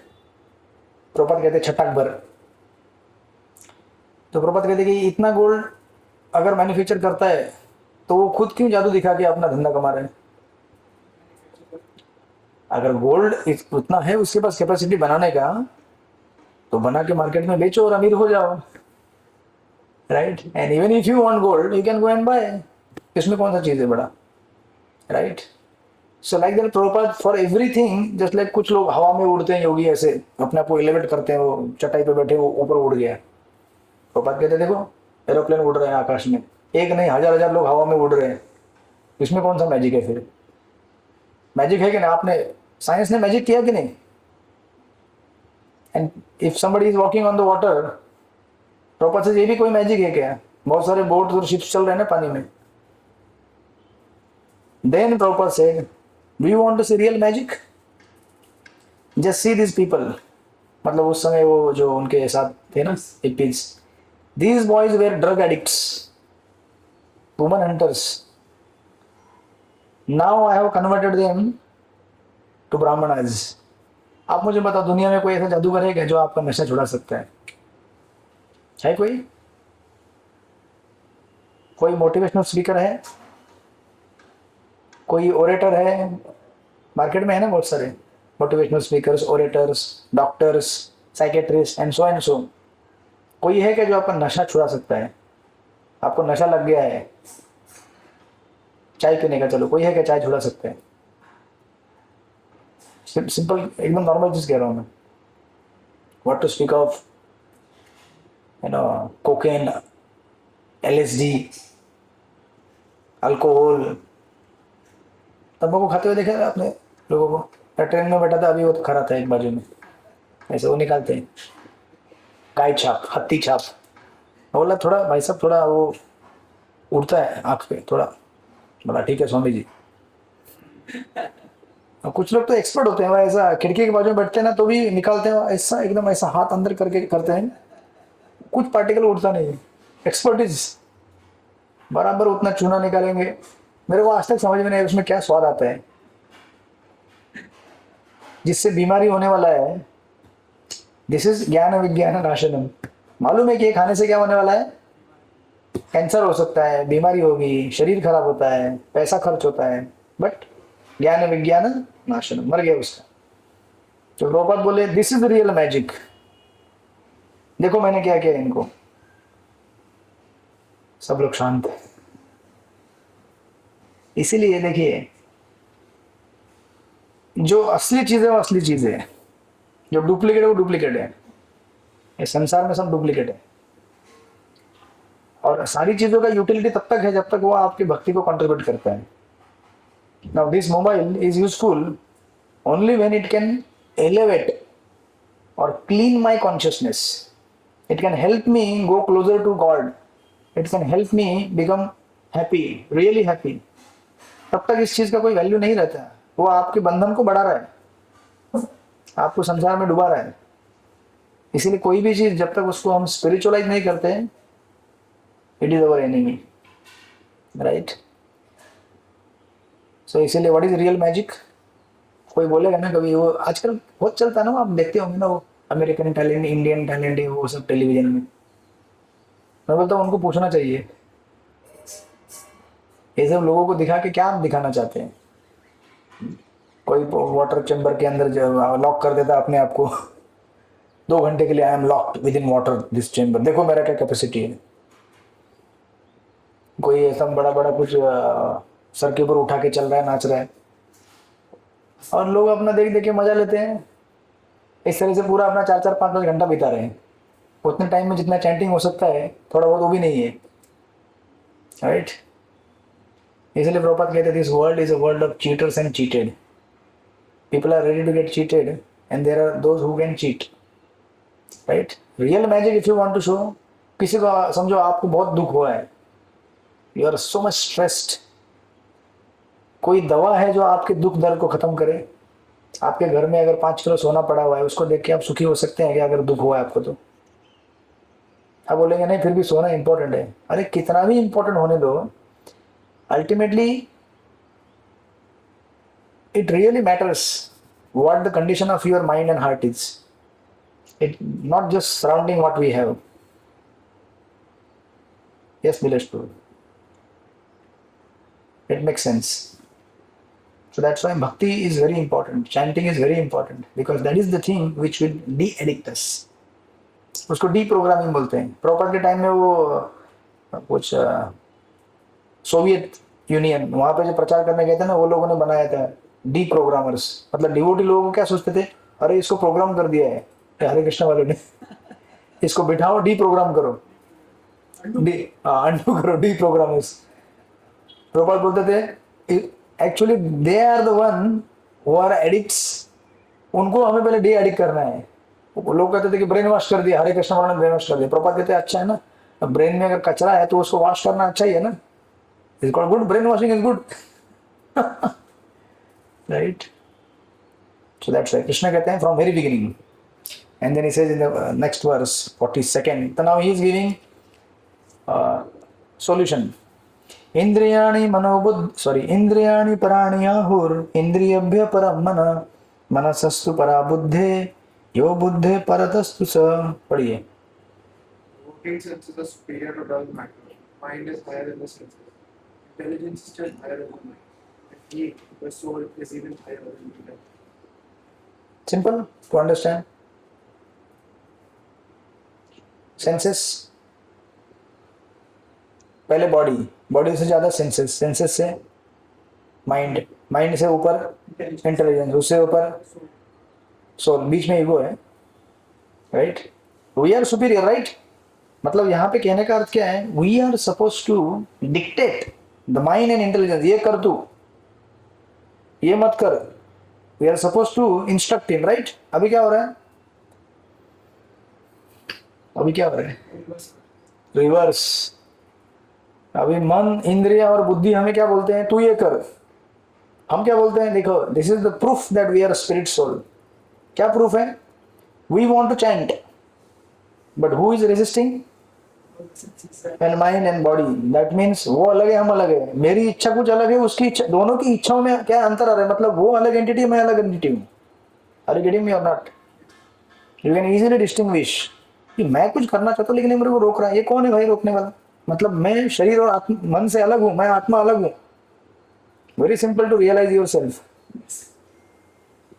प्रभुपाद कहते छटाक भर। तो प्रभुपाद कहते कि इतना गोल्ड अगर मैन्युफैक्चर करता है तो वो खुद क्यों जादू दिखा के अपना धंधा कमा रहे हैं? अगर गोल्ड उतना है उसके पास कैपेसिटी बनाने का, तो बना के मार्केट में बेचो और अमीर हो जाओ, right? And even if you want gold you can go and buy, इसमें कौन सा चीज है बड़ा, right? So like that Prabhupada for everything, just like कुछ लोग हवा में उड़ते हैं, योगी ऐसे अपने आप को एलिवेट करते हैं, वो चटाई पे बैठे वो ऊपर उड़ गया। प्रभुपाद कहते देखो एरोप्लेन उड़ रहे हैं आकाश में, एक नहीं हजार हजार लोग हवा में उड़ रहे हैं, इसमें कौन सा मैजिक है? फिर मैजिक है कि नहीं? आपने साइंस ने मैजिक किया कि नहीं? And if somebody is walking on the water, Prabhupada से ये भी कोई मैजिक है क्या? बहुत सारे बोट और शिप्स चल रहे हैं ना पानी में। Then Prabhupada said, do you want to see real magic? Just see this people, मतलब उस समय वो जो उनके साथ थे ना hippies, these boys were drug addicts, woman hunters. Now I have converted them to brahmanas. आप मुझे बताओ दुनिया में कोई ऐसा जादूगर है क्या जो आपका नशा छुड़ा सकता है? है कोई मोटिवेशनल स्पीकर है, कोई ओरेटर है? मार्केट में है ना बहुत सारे motivational speakers, orators, doctors, psychiatrist and so. कोई है क्या जो आपका नशा छुड़ा सकता है? आपको नशा लग गया है चाय पीने का, चलो कोई है क्या चाय छुड़ा सकते हैं? सिंपल एकदम नॉर्मल चीज कह रहा हूं मैं। What to speak of cocaine, LSD, alcohol. तंबाकू खाते हुए देखा आपने लोगों को? ट्रेन में बैठा था अभी, वो तो खड़ा था एक बाजू में, ऐसे वो निकालते हैं गाय छाप, हत्ती छाप। बोला थोड़ा भाई साहब, थोड़ा वो उड़ता है आंख पे थोड़ा। बोला ठीक है स्वामी जी। और कुछ लोग तो एक्सपर्ट होते हैं, वो ऐसा खिड़की के बाजू में बैठते हैं ना तो भी निकालते हैं ऐसा, एकदम ऐसा हाथ अंदर करके करते हैं, कुछ पार्टिकल उड़ता नहीं है। एक्सपर्टीज, बराबर उतना चूना निकालेंगे। मेरे को आज तक समझ में नहीं उसमें क्या स्वाद आता है, जिससे बीमारी होने वाला है। दिस इज ज्ञान विज्ञान नाशनम। मालूम है कि ये खाने से क्या होने वाला है? कैंसर हो सकता है, बीमारी होगी, शरीर खराब होता है, पैसा खर्च होता है, बट ज्ञान विज्ञान नाशनम, मर गया उसका। तो प्रभुपाद बोले दिस इज रियल मैजिक। देखो मैंने क्या किया इनको। सब लोग शांत है। इसीलिए देखिए, जो असली चीज है वो असली चीज है, जो डुप्लीकेट है वो डुप्लीकेट है। इस संसार में सब डुप्लीकेट है। और सारी चीजों का यूटिलिटी तब तक है जब तक वो आपकी भक्ति को कंट्रीब्यूट करता है। Now this mobile is useful only when it can elevate और clean my consciousness. It can help me go closer to God. It can help me become happy, really happy. तब तक इस चीज का कोई वैल्यू नहीं रहता है। वो आपके बंधन को बढ़ा रहा है, आपको संसार में डुबा रहा है। इसीलिए कोई भी चीज जब तक उसको हम स्पिरिचुअलाइज नहीं करते, it is our enemy, right? So इसीलिए व्हाट इज रियल मैजिक? कोई बोलेगा ना कभी, वो आजकल बहुत चलता है ना, आप देखते होंगे ना, वो अमेरिकन टैलेंट, इंडियन टैलेंट है, वो सब टेलीविजन में। मैं बोलता हूँ उनको पूछना चाहिए, ये सब लोगों को दिखा के क्या आप दिखाना चाहते हैं? कोई वाटर चैम्बर के अंदर लॉक कर देता अपने आप को 2 घंटे के लिए, I am locked with in water this chamber, देखो मेरा क्या कैपेसिटी है। कोई ऐसा बड़ा बड़ा कुछ सर के ऊपर उठा के चल रहा है, नाच रहा है, और लोग अपना देख देख के मजा लेते हैं। इस तरह से पूरा अपना 4-4, 5-5 घंटा बिता रहे हैं। उतने टाइम में जितना चैंटिंग हो सकता है थोड़ा बहुत वो भी नहीं है, राइट? इसलिए प्रभुपाद कहते हैं this world is a world of cheaters and cheated. People are ready to get cheated and there are those who can cheat, right? Real magic if you want to show, किसी को समझो आपको बहुत दुख हुआ है, you are so much stressed, कोई दवा है जो आपके दुख दर्द को खत्म करे? आपके घर में अगर 5 किलो सोना पड़ा हुआ है, उसको देख के आप सुखी हो सकते हैं क्या? अगर दुख हुआ है आपको तो आप बोलेंगे नहीं फिर भी सोना इंपॉर्टेंट है। अरे कितना भी इंपॉर्टेंट होने दो, ultimately it really matters what the condition of your mind and heart is. It not just surrounding what we have. Yes, Nilesh Prabhu. It makes sense. So that's why bhakti is very important. Chanting is very important because that is the thing which will de-addict us. उसको deprogramming बोलते हैं. Proper के time में वो कुछ Soviet union वहां पे जो प्रचार करने गए थे ना, वो लोगों ने बनाया था डीप्रोग्रामर्स. मतलब डिवोटी लोगों को क्या सोचते थे, अरे इसको प्रोग्राम कर दिया है हरे कृष्ण वालों ने, इसको बिठाओ डीप्रोग्राम करो, अंडू करो, डीप्रोग्रामर्स. प्रॉपर बोलते थे actually they are the one who are addicts. उनको हमें पहले डे एडिक्ट करना है. वो लोग कहते थे कि ब्रेन वॉश कर दिया, हरे कृष्ण वालों ने ब्रेन वॉश कर दिया. प्रॉपर कहते हैं अच्छा है ना, ब्रेन में अगर कचरा है तो उसको वॉश करना अच्छा ही है ना. Is called good, brain washing is good. Right. So that's why Krishna कहते हैं from very beginning. And then he says in the next verse 42nd, तो now he is giving solution. इंद्रियाणि मनोबुद्ध इंद्रियाणि पराणि आहुर इंद्रियभ्य परम मन मनसस्तु परा बुद्धे यो बुद्धे परतस्तु स. पढ़िए. Working senses are superior to dull matter. Mind is higher than the senses. Intelligence is still higher than the mind. And he, the soul, is even higher than the mind. Simple to understand. Senses, पहले body से ज्यादा senses, senses से mind, mind से ऊपर intelligence, उससे ऊपर soul, बीच में ego है. Right. We are superior. Right. मतलब यहाँ पे कहने का अर्थ क्या है, we are suppose to dictate the mind and intelligence. ये कर तू, ये मत कर. We are suppose to instruct him. Right. अभी क्या हो रहा है, अभी क्या हो रहा है, रिवर्स. अभी मन, इंद्रिय और बुद्धि हमें क्या बोलते हैं, तू ये कर. हम क्या बोलते हैं, देखो this is the proof that we are spirit soul. क्या प्रूफ है, we want to chant but who is resisting, and mind and body. That means वो अलग है, हम अलग है. मेरी इच्छा कुछ अलग है, उसकी इच्छा, दोनों की इच्छाओं में क्या अंतर आ रहा है. मतलब वो अलग एंटिटी, मैं अलग एंटिटी हूँ. आर यू गेटिंग मी और not. You can easily distinguish कि मैं कुछ करना चाहता हूँ लेकिन ये मेरे को रोक रहा है. ये कौन है भाई रोकने वाला. मतलब मैं शरीर और मन से अलग हूं, मैं आत्मा अलग हूं. Very simple to realise your self.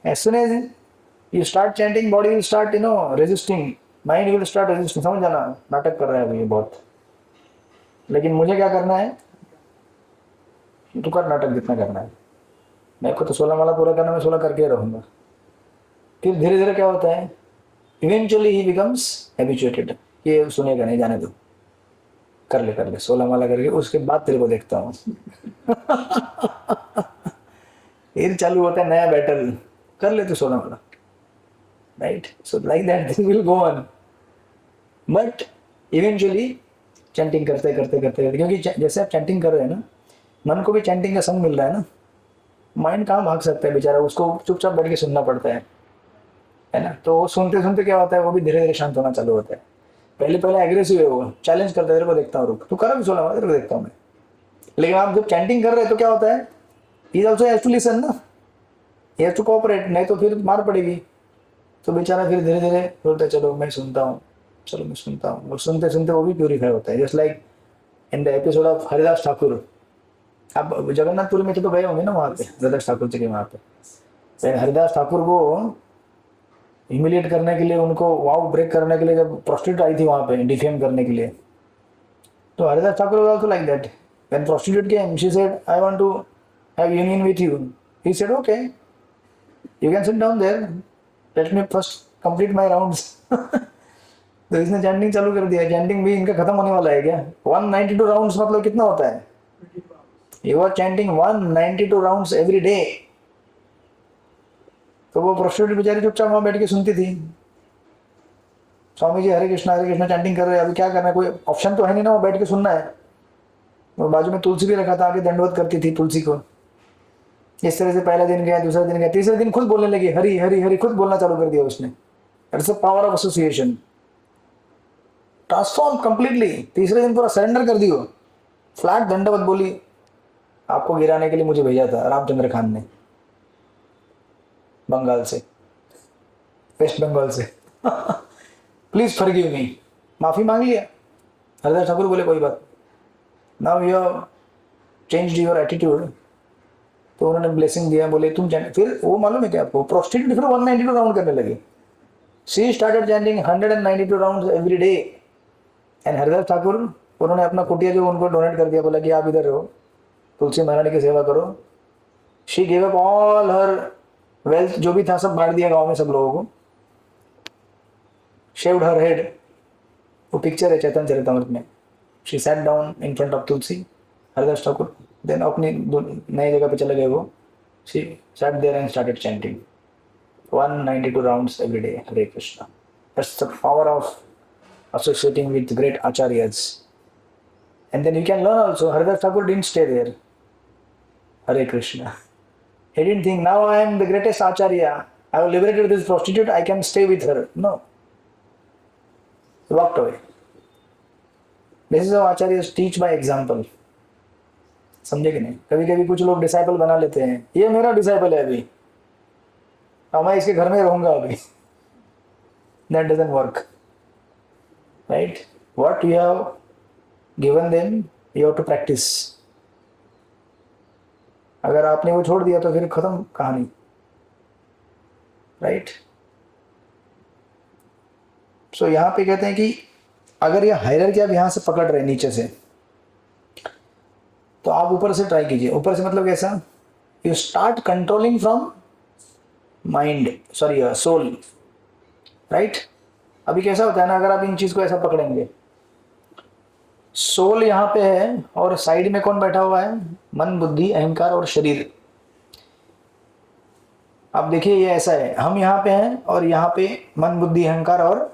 As soon as you start chanting, body will start resisting, mind will start resisting. समझ जाना, नाटक कर रहा है अभी ये बहुत. लेकिन मुझे क्या करना है, तू कर नाटक जितना करना है. मेरे को तो 16 माला पूरा करना, मैं 16 करके रहूंगा. फिर धीरे धीरे क्या होता है, इवेंचुअली ही बिकम्स हैबिचुएटेड. ये सुनेगा नहीं, जाने दो, कर ले 16 माला करके, उसके बाद तेरे को देखता हूँ. फिर चालू होता है नया बैटल, कर ले तू 16 माला. Right. So like that thing will go on. But eventually chanting करते करते करते, क्योंकि जैसे आप चैंटिंग कर रहे हैं ना, मन को भी चैंटिंग का संग मिल रहा है ना. माइंड कहाँ भाग सकता है बेचारा, उसको चुपचाप बैठ के सुनना पड़ता है ना. तो वो सुनते सुनते क्या होता है, वो भी धीरे धीरे शांत होना चालू होता है. पहले एग्रेसिव है, वो चैलेंज करता है, तेरे को देखता हूँ, रुक तू कर भी 16 तेरे को देखता हूँ मैं. लेकिन आप जब चैंटिंग कर रहे हैं तो क्या होता है, he also has to listen ना, ही हैज टू कोऑपरेट, नहीं तो फिर मार पड़ेगी. तो बेचारा फिर धीरे धीरे बोलता है चलो मैं सुनता हूँ, चलो मैं सुनता हूँ. और सुनते सुनते वो भी प्यूरिफाई होता है. Just like in the episode of Haridas Thakur. आप जगन्नाथपुरी में तो गए होंगे ना, वहाँ पे हरिदास ठाकुर जी के वहाँ पे हरिदास ठाकुर को ह्यूमिलिएट करने के लिए, उनको वाव ब्रेक करने के लिए, जब प्रोस्टिट्यूट आई थी वहाँ पे डिफेम करने के लिए, तो Haridas Thakur was also like that. When prostitute came, she said I want to have union with you. He said okay, you can sit down there, let me first complete my rounds. तो इसने chanting चालू कर दिया. Chanting भी इनका खत्म होने वाला है क्या. 192 राउंड्स मतलब कितना होता है, you are chanting 192 rounds every day. तो वो प्रोस्टिट्यूट बेचारी चुपचाप वहां बैठ के सुनती थी. स्वामी जी हरे कृष्णा चैंटिंग कर रहे हैं, अभी क्या करना है, कोई ऑप्शन तो है नहीं ना, वो बैठ के सुनना है. और बाजू में तुलसी भी रखा था, आगे दंडवत करती थी तुलसी को. इस तरह से पहला दिन गया, दूसरा दिन गया, तीसरे दिन खुद बोलने लगी हरी हरी हरी, खुद बोलना चालू कर दिया उसने. That's the power of association. Transform completely. तीसरे दिन पूरा सरेंडर कर दियो, फ्लैट दंडवत बोली. आपको गिराने के लिए मुझे भेजा था रामचंद्र खान ने. बंगाल से, वेस्ट बंगाल से। प्लीज फॉरगिव मी, माफी मांग लिया। हरिदास ठाकुर बोले कोई बात, now you have changed your attitude. तो उन्होंने ब्लेसिंग दिया, बोले तुम फिर वो मालूम है क्या आपको, प्रोस्टिट्यूट फिर 192 राउंड करने लगे। She started chanting 192 rounds every day. And Haridas Thakur, उन्होंने अपना कुटिया जो उनको डोनेट कर दिया, बोला कि आप इधर रहो, तुलसी महारानी की सेवा करो। She gave up all her wealth, जो भी था सब बांट दिया गांव में सब लोगों को। शेव्ड हर हेड, वो पिक्चर है चैतन्य चरितमृत में। She sat down in front of Tulsi, Haridas Thakur, then अपनी नई जगह पे चले गए वो। She sat there and started chanting 192 rounds every day, Hare Krishna. That's the power of associating with great acharyas. And then you can learn also, Haridas Thakur didn't stay there. Hare Krishna. He didn't think, now I am the greatest acharya, I have liberated this prostitute, I can stay with her. No. He walked away. This is how acharyas teach by example. समझे कि नहीं? कभी कभी कुछ लोग disciple बना लेते हैं, ये मेरा डिसाइपल है अभी, अब मैं इसके घर में रहूंगा अभी। That doesn't work, right? What you have given them, you have to practice. अगर आपने वो छोड़ दिया तो फिर खत्म कहानी, राइट? सो यहाँ पे कहते हैं कि अगर ये हायरार्की आप यहाँ से पकड़ रहे नीचे से, तो आप ऊपर से ट्राई कीजिए। ऊपर से मतलब कैसा? You start controlling from mind, sorry soul, right? अभी कैसा होता है ना, अगर आप इन चीज को ऐसा पकड़ेंगे, सोल यहाँ पे है और साइड में कौन बैठा हुआ है? मन, बुद्धि, अहंकार और शरीर। आप देखिए ये ऐसा है, हम यहाँ पे हैं और यहाँ पे मन, बुद्धि, अहंकार और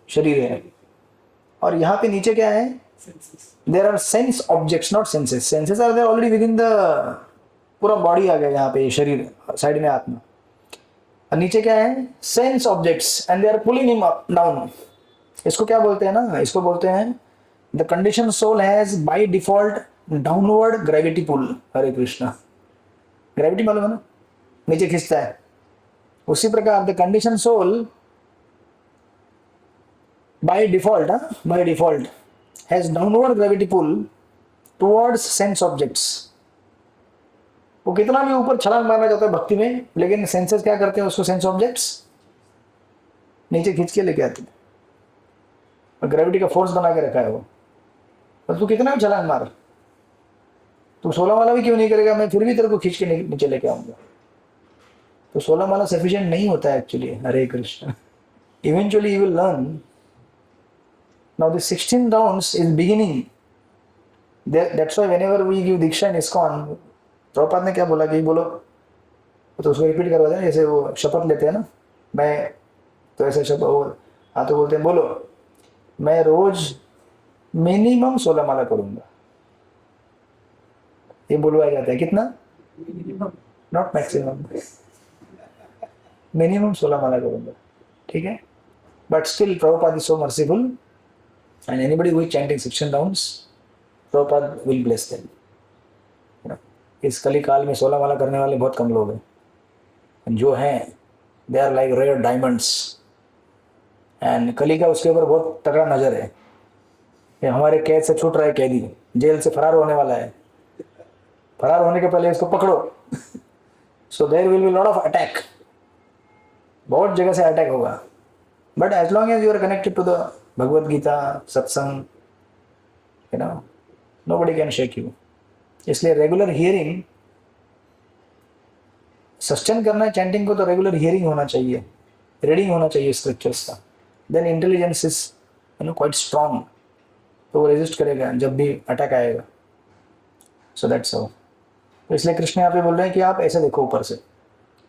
शरीर है, और यहाँ पे नीचे क्या है? There are sense objects, not senses. Senses are there already within the, पूरा बॉडी आ गया यहाँ पे, शरीर, साइड में आत्मा, और नीचे क्या है? Sense objects, and they are pulling him up down. इसको क्या बोलते हैं ना? इसको बोलते हैं the condition soul has by default downward gravity pull. Hare Krishna. Gravity मालूम है ना, नीचे खींचता है। उसी प्रकार the condition soul by default, by default has downward gravity pull towards sense objects. वो कितना भी ऊपर छलांग मारना चाहता है भक्ति में, लेकिन सेंसेस क्या करते हैं उसको? सेंस ऑब्जेक्ट्स नीचे खींच के लेके आते हैं, और ग्रेविटी का फोर्स बना के रखा है वो। और तू कितना भी छलांग मार, तू 16 वाला भी क्यों नहीं करेगा, मैं फिर भी तेरे को खींच के नीचे लेके आऊंगा। तो 16 वाला सफिशिएंट नहीं होता है actually. Hare Krishna. Eventually you will learn. Now the 16 rounds is beginning. That's why whenever we give diksha in ISKCON, Prabhupada ने क्या बोला कि बोलो, तो उसको रिपीट करवा देना, जैसे वो शपथ लेते हैं ना, मैं तो ऐसे शपथ, हाँ तो बोलते हैं बोलो मैं रोज मिनिमम 16 माला करूंगा। ये बुलवाया जाता है, कितना? नॉट मैक्सिमम, मिनिमम 16 माला करूंगा, ठीक है? But still Prabhupada is so merciful, and anybody who is chanting 16 rounds, Prabhupada will bless them. इस कली काल में 16 माला करने वाले बहुत कम लोग हैं, जो हैं they are like rare diamonds. And Kali का उसके ऊपर बहुत तगड़ा नजर है। ये हमारे कैद से छूट रहा है, कैदी जेल से फरार होने वाला है, फरार होने के पहले इसको पकड़ो। So there will be lot of attack, बहुत जगह से अटैक होगा। But as long as you are connected to the Bhagavad Gita, satsang, you know, nobody can shake you. इसलिए रेगुलर हियरिंग, सस्टेन करना है चैंटिंग को, तो रेगुलर हियरिंग होना चाहिए, रीडिंग होना चाहिए स्क्रिप्चर्स का। Then intelligence is quite strong, तो वो रेजिस्ट करेगा जब भी अटैक आएगा। So that's how. तो इसलिए कृष्ण यहाँ पे बोल रहे हैं कि आप ऐसे देखो, ऊपर से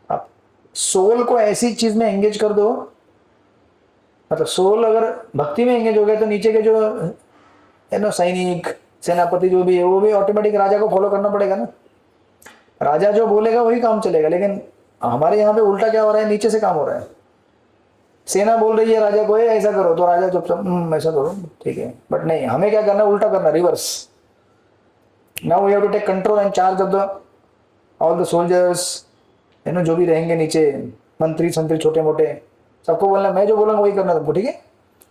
आप सोल को ऐसी चीज में एंगेज कर दो, मतलब सोल अगर भक्ति में एंगेज हो गए तो नीचे के जो सैनिक, सेनापति जो भी है, वो भी ऑटोमेटिक राजा को फॉलो करना पड़ेगा ना। राजा जो बोलेगा वही काम चलेगा। लेकिन हमारे यहाँ पे उल्टा क्या हो रहा है, नीचे से काम हो रहा है। सेना बोल रही है राजा को ऐसा करो, तो राजा चुपचाप ऐसा करो, ठीक है। बट नहीं, हमें क्या करना, उल्टा करना, reverse. Now we have to take control and charge of the all the soldiers, जो भी रहेंगे नीचे, मंत्री संतरी छोटे मोटे, सबको बोलना मैं जो बोलूंगा वही करना तुमको, ठीक है?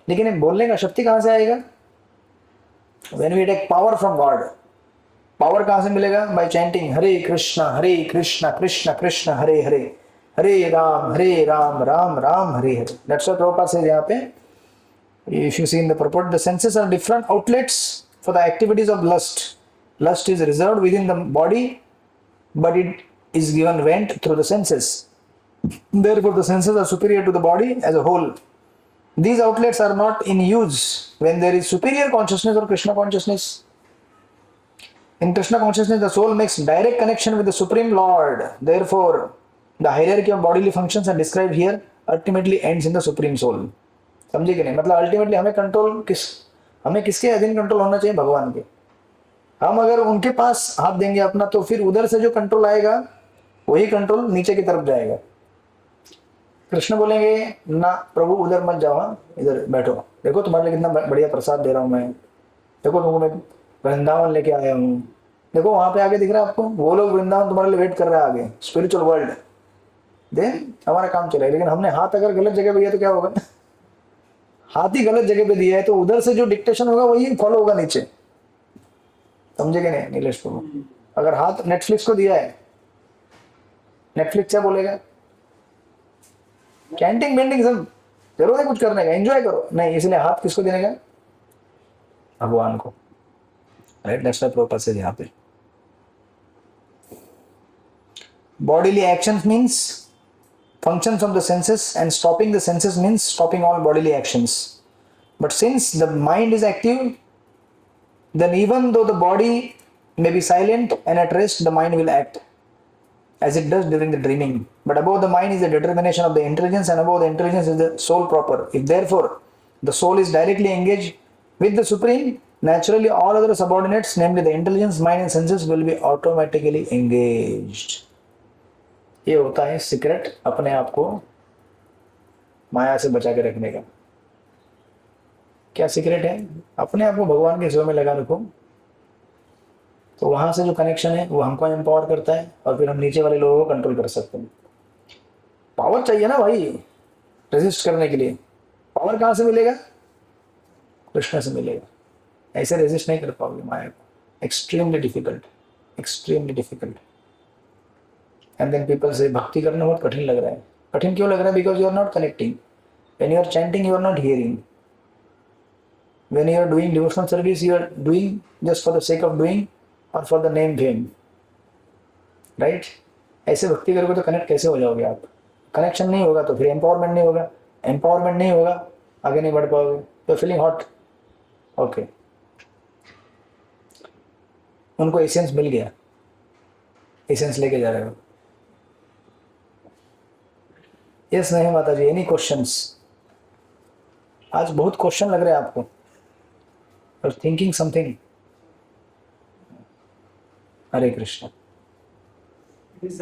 लेकिन ये बोलने का शक्ति कहाँ से आएगा? When we take power from God, power कहाँ से मिलेगा? Bye chanting Hare Krishna Krishna Krishna Hare Hare, Hare Rama Rama Rama Hare Hare. That's what Prabhupada says यहाँ पे. If you see in the purport, the senses are different outlets for the activities of lust. Lust is reserved within the body, but it is given vent through the senses. Therefore, the senses are superior to the body as a whole. These outlets are not in use when there is superior consciousness or Krishna consciousness. In Krishna consciousness, the soul makes direct connection with the Supreme Lord. Therefore, the hierarchy of bodily functions are described here ultimately ends in the Supreme Soul. समझे कि नहीं? मतलब ultimately हमें किसके अधीन control होना चाहिए? भगवान के. हम अगर उनके पास हाथ देंगे अपना, तो फिर उधर से जो कंट्रोल आएगा वही कंट्रोल नीचे की तरफ जाएगा. कृष्ण बोलेंगे ना प्रभु उधर मत जाओ, इधर बैठो, देखो तुम्हारे लिए कितना बढ़िया प्रसाद दे रहा हूँ मैं, देखो तुमको मैं वृंदावन लेके आया हूँ, देखो वहां पे आगे दिख रहा है आपको, वो लोग वृंदावन तुम्हारे लिए वेट कर रहा है आगे, स्पिरिचुअल वर्ल्ड. देन हमारा काम चलेगा. लेकिन हमने हाथ अगर गलत जगह पे दिया तो क्या होगा? हाथ ही गलत जगह पे दिया है तो उधर से जो डिक्टेशन होगा वही फॉलो होगा नीचे. समझे कि नहीं नीलेश प्रभु? अगर हाथ नेटफ्लिक्स को दिया है, नेटफ्लिक्स क्या बोलेगा? कैंटिंग बेंटिंग सब जरूर है कुछ करने का, एंजॉय करो. नहीं, इसलिए हाथ किसको देने का? भगवान को. राइट, दैट्स व्हाई प्रभुपाद से यहाँ पे bodily actions means functions of the senses, and stopping the senses means stopping all bodily actions. But since the mind is active, then even though the body may be silent and at rest, the mind will act as it does during the dreaming. But above the mind is the determination of the intelligence, and above the intelligence is the soul proper. If therefore the soul is directly engaged with the Supreme, naturally all other subordinates, namely the intelligence, mind and senses, will be automatically engaged. ये होता है secret अपने आप को माया से बचा के रखने का. क्या सीक्रेट है? अपने आप को भगवान के सेवा में लगा रखो, तो वहां से जो कनेक्शन है वो हमको एम्पावर करता है, और फिर हम नीचे वाले लोगों को कंट्रोल कर सकते हैं. पावर चाहिए ना भाई रेजिस्ट करने के लिए. पावर कहाँ से मिलेगा? कृष्ण से मिलेगा. ऐसे रेजिस्ट नहीं कर पाओगे माया को. Extremely difficult, extremely difficult. And then people से भक्ति करना बहुत कठिन लग रहा है. कठिन क्यों लग रहा है? Because you are not connecting. When you are chanting you are not hearing. When you are doing devotional service you are doing just for the sake of doing और for the name fame. Right? ऐसे भक्ति करोगे तो connect कैसे हो जाओगे आप? Connection नहीं होगा तो फिर एम्पावरमेंट नहीं होगा. एम्पावरमेंट नहीं होगा, आगे नहीं बढ़ पाओगे. तो फीलिंग हॉट, ओके, उनको एसेंस मिल गया, एसेंस लेके जा रहे हो. यस नहीं माता जी, एनी क्वेश्चंस? आज बहुत क्वेश्चन लग रहे हैं आपको, और thinking something. Hare Krishna. It is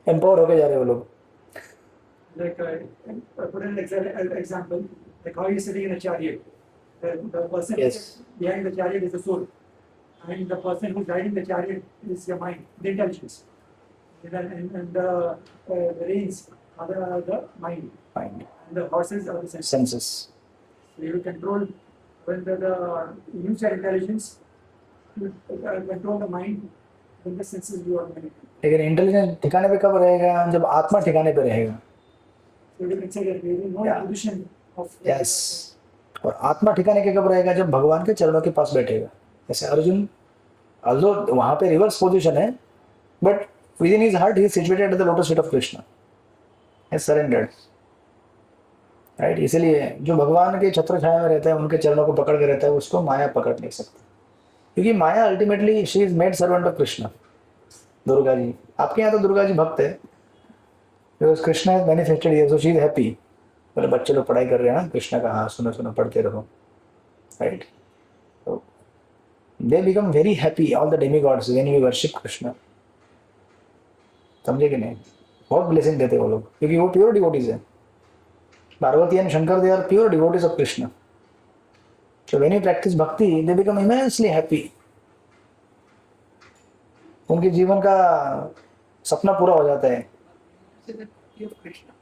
empower होके जा रहे हो लोग. like put an example, like how you're sitting in a chariot. The person Yes. behind the chariot is the soul, and the person who's riding the chariot is your mind, the intelligence, and the reins are the mind, Mind, and the horses are the senses. senses. So you control when the use your intelligence to control the mind, when the senses you are managing. लेकिन intelligence ठिकाने पे कब रहेगा? जब आत्मा ठिकाने पे रहेगा. So you can say that there is no Yeah. position of yes. और आत्मा ठिकाने के कब रहेगा? जब भगवान के चरणों के पास बैठेगा. जैसे अर्जुन, ऑल्दो वहां पे रिवर्स पोजीशन है, but with in his heart he is situated at the lotus feet of Krishna, है सरेंडर्ड. राइट? इसलिए जो भगवान के छत्र छाया में रहता है, उनके चरणों को पकड़ के रहता है, उसको माया पकड़ नहीं सकती. क्योंकि Maya ultimately she is maid servant of Krishna. Durga ji, आपके यहाँ तो दुर्गा जी भक्त है, because Krishna has manifested here, so she is happy. बोले बच्चे लोग पढ़ाई कर रहे हैं ना, कृष्ण का, हाँ सुनो सुनो पढ़ते रहो. राइट? तो they become very happy, all the demigods, when we worship Krishna. समझे कि नहीं? बहुत ब्लेसिंग देते वो लोग, क्योंकि वो प्योर डिवोटीज है. Parvati and Shankar, they are pure devotees of Krishna. So when you practice bhakti, they become immensely happy. उनके जीवन का सपना पूरा हो जाता है. say that bhakti of Krishna.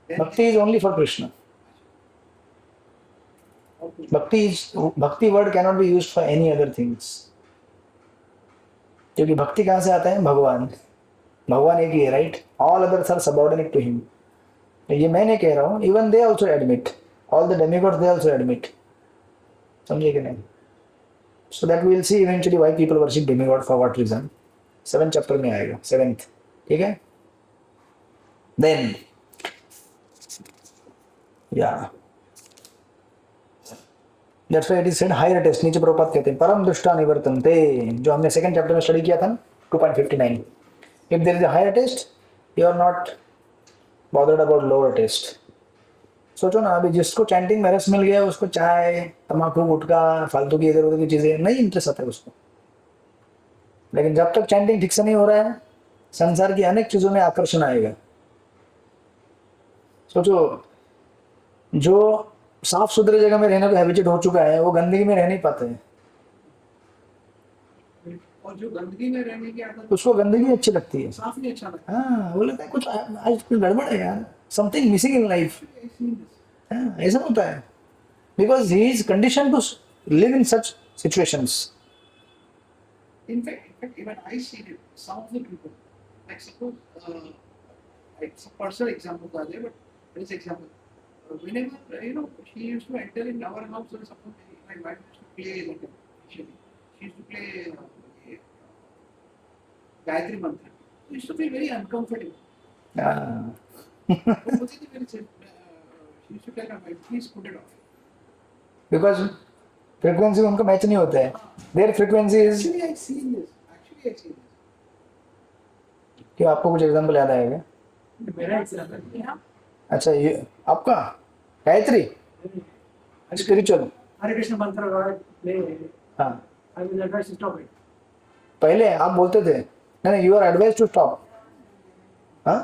Then Bhakti is only for Krishna. okay. Bhakti word cannot be used for any other things. क्योंकि भक्ति कहाँ से आता है? भगवान एक ही है, right? All others are subordinate to him. ये मैं नहीं कह रहा हूँ, even they also admit, all the demigods they also admit. समझे कि नहीं? So that we will see eventually why people worship demigod, for what reason. 7th chapter में आएगा, 7th. ठीक है? Then yeah that's why it is said higher taste. नीचे प्रभुपाद कहते हैं परम दुष्टा निवर्तन्ते, जो हमने 2nd चैप्टर में स्टडी किया था ना, 2.59. If there is a higher taste, you are not bothered about lower taste. सोचो ना, अभी जिसको चैंटिंग में रस मिल गया उसको चाय, तम्बाकू, गुटखा, फालतू की इधर उधर की चीजें नहीं इंटरेस्ट आता है उसको. लेकिन जब तक चैंटिंग ठीक से नहीं हो रहा है, संसार की अनेक चीजों में आकर्षण आएगा. सोचो, जो साफ सुथरे जगह में रहने को हैबिचुएट हो चुका है, वो गंदगी में रह नहीं पाते हैं. और जो गंदगी में रहने की आदत, उसको गंदगी अच्छी लगती है. साफ नहीं अच्छा लगता. हाँ, वो लगता है कुछ आज कुछ गड़बड़ है यार, समथिंग मिसिंग इन लाइफ. ऐसा होता है, because he is condition to live in such situations. In fact, even I see it. Some of the people, like suppose, like some personal examples are there, but this example, whenever she used to enter in our house, or suppose my wife used to play like initially, she used to play Gayatri Mantra. So used to feel very uncomfortable. So मुझे तो very she used to tell my wife, please put it off. Because frequency उनका match नहीं होता है. There frequency is. Actually, I seen this. क्या आपको कुछ example याद आएगा? मेरा एग्जाम्पल Yeah. अच्छा, ये आपका गायत्री स्पिरिचुअल. हरे कृष्ण मंत्र प्ले, हाँ, I will advice to stop it. पहले आप बोलते थे नहीं, you are advise to stop. हाँ,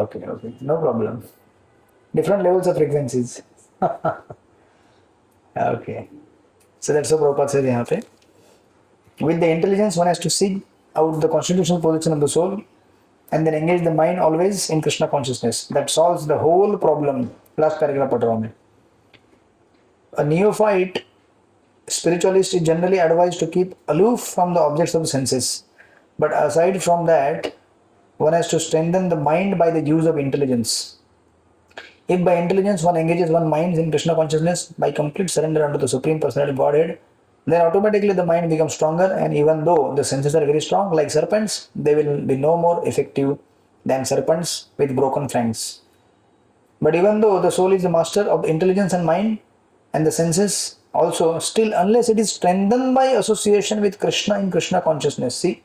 okay, no problem. Different levels of frequencies. Okay, so that's what Prabhupada said यहाँ पे. With the intelligence, one has to seek out the constitutional position of the soul and then engage the mind always in Krishna consciousness. That solves the whole problem. Last paragraph पढ़ रहा हूँ मैं. A neophyte spiritualist is generally advised to keep aloof from the objects of the senses. But aside from that, one has to strengthen the mind by the use of intelligence. If by intelligence one engages one's mind in Krishna consciousness by complete surrender unto the Supreme Personality of Godhead, then automatically the mind becomes stronger, and even though the senses are very strong like serpents, they will be no more effective than serpents with broken fangs. But even though the soul is the master of intelligence and mind and the senses also, still unless it is strengthened by association with Krishna in Krishna consciousness. See,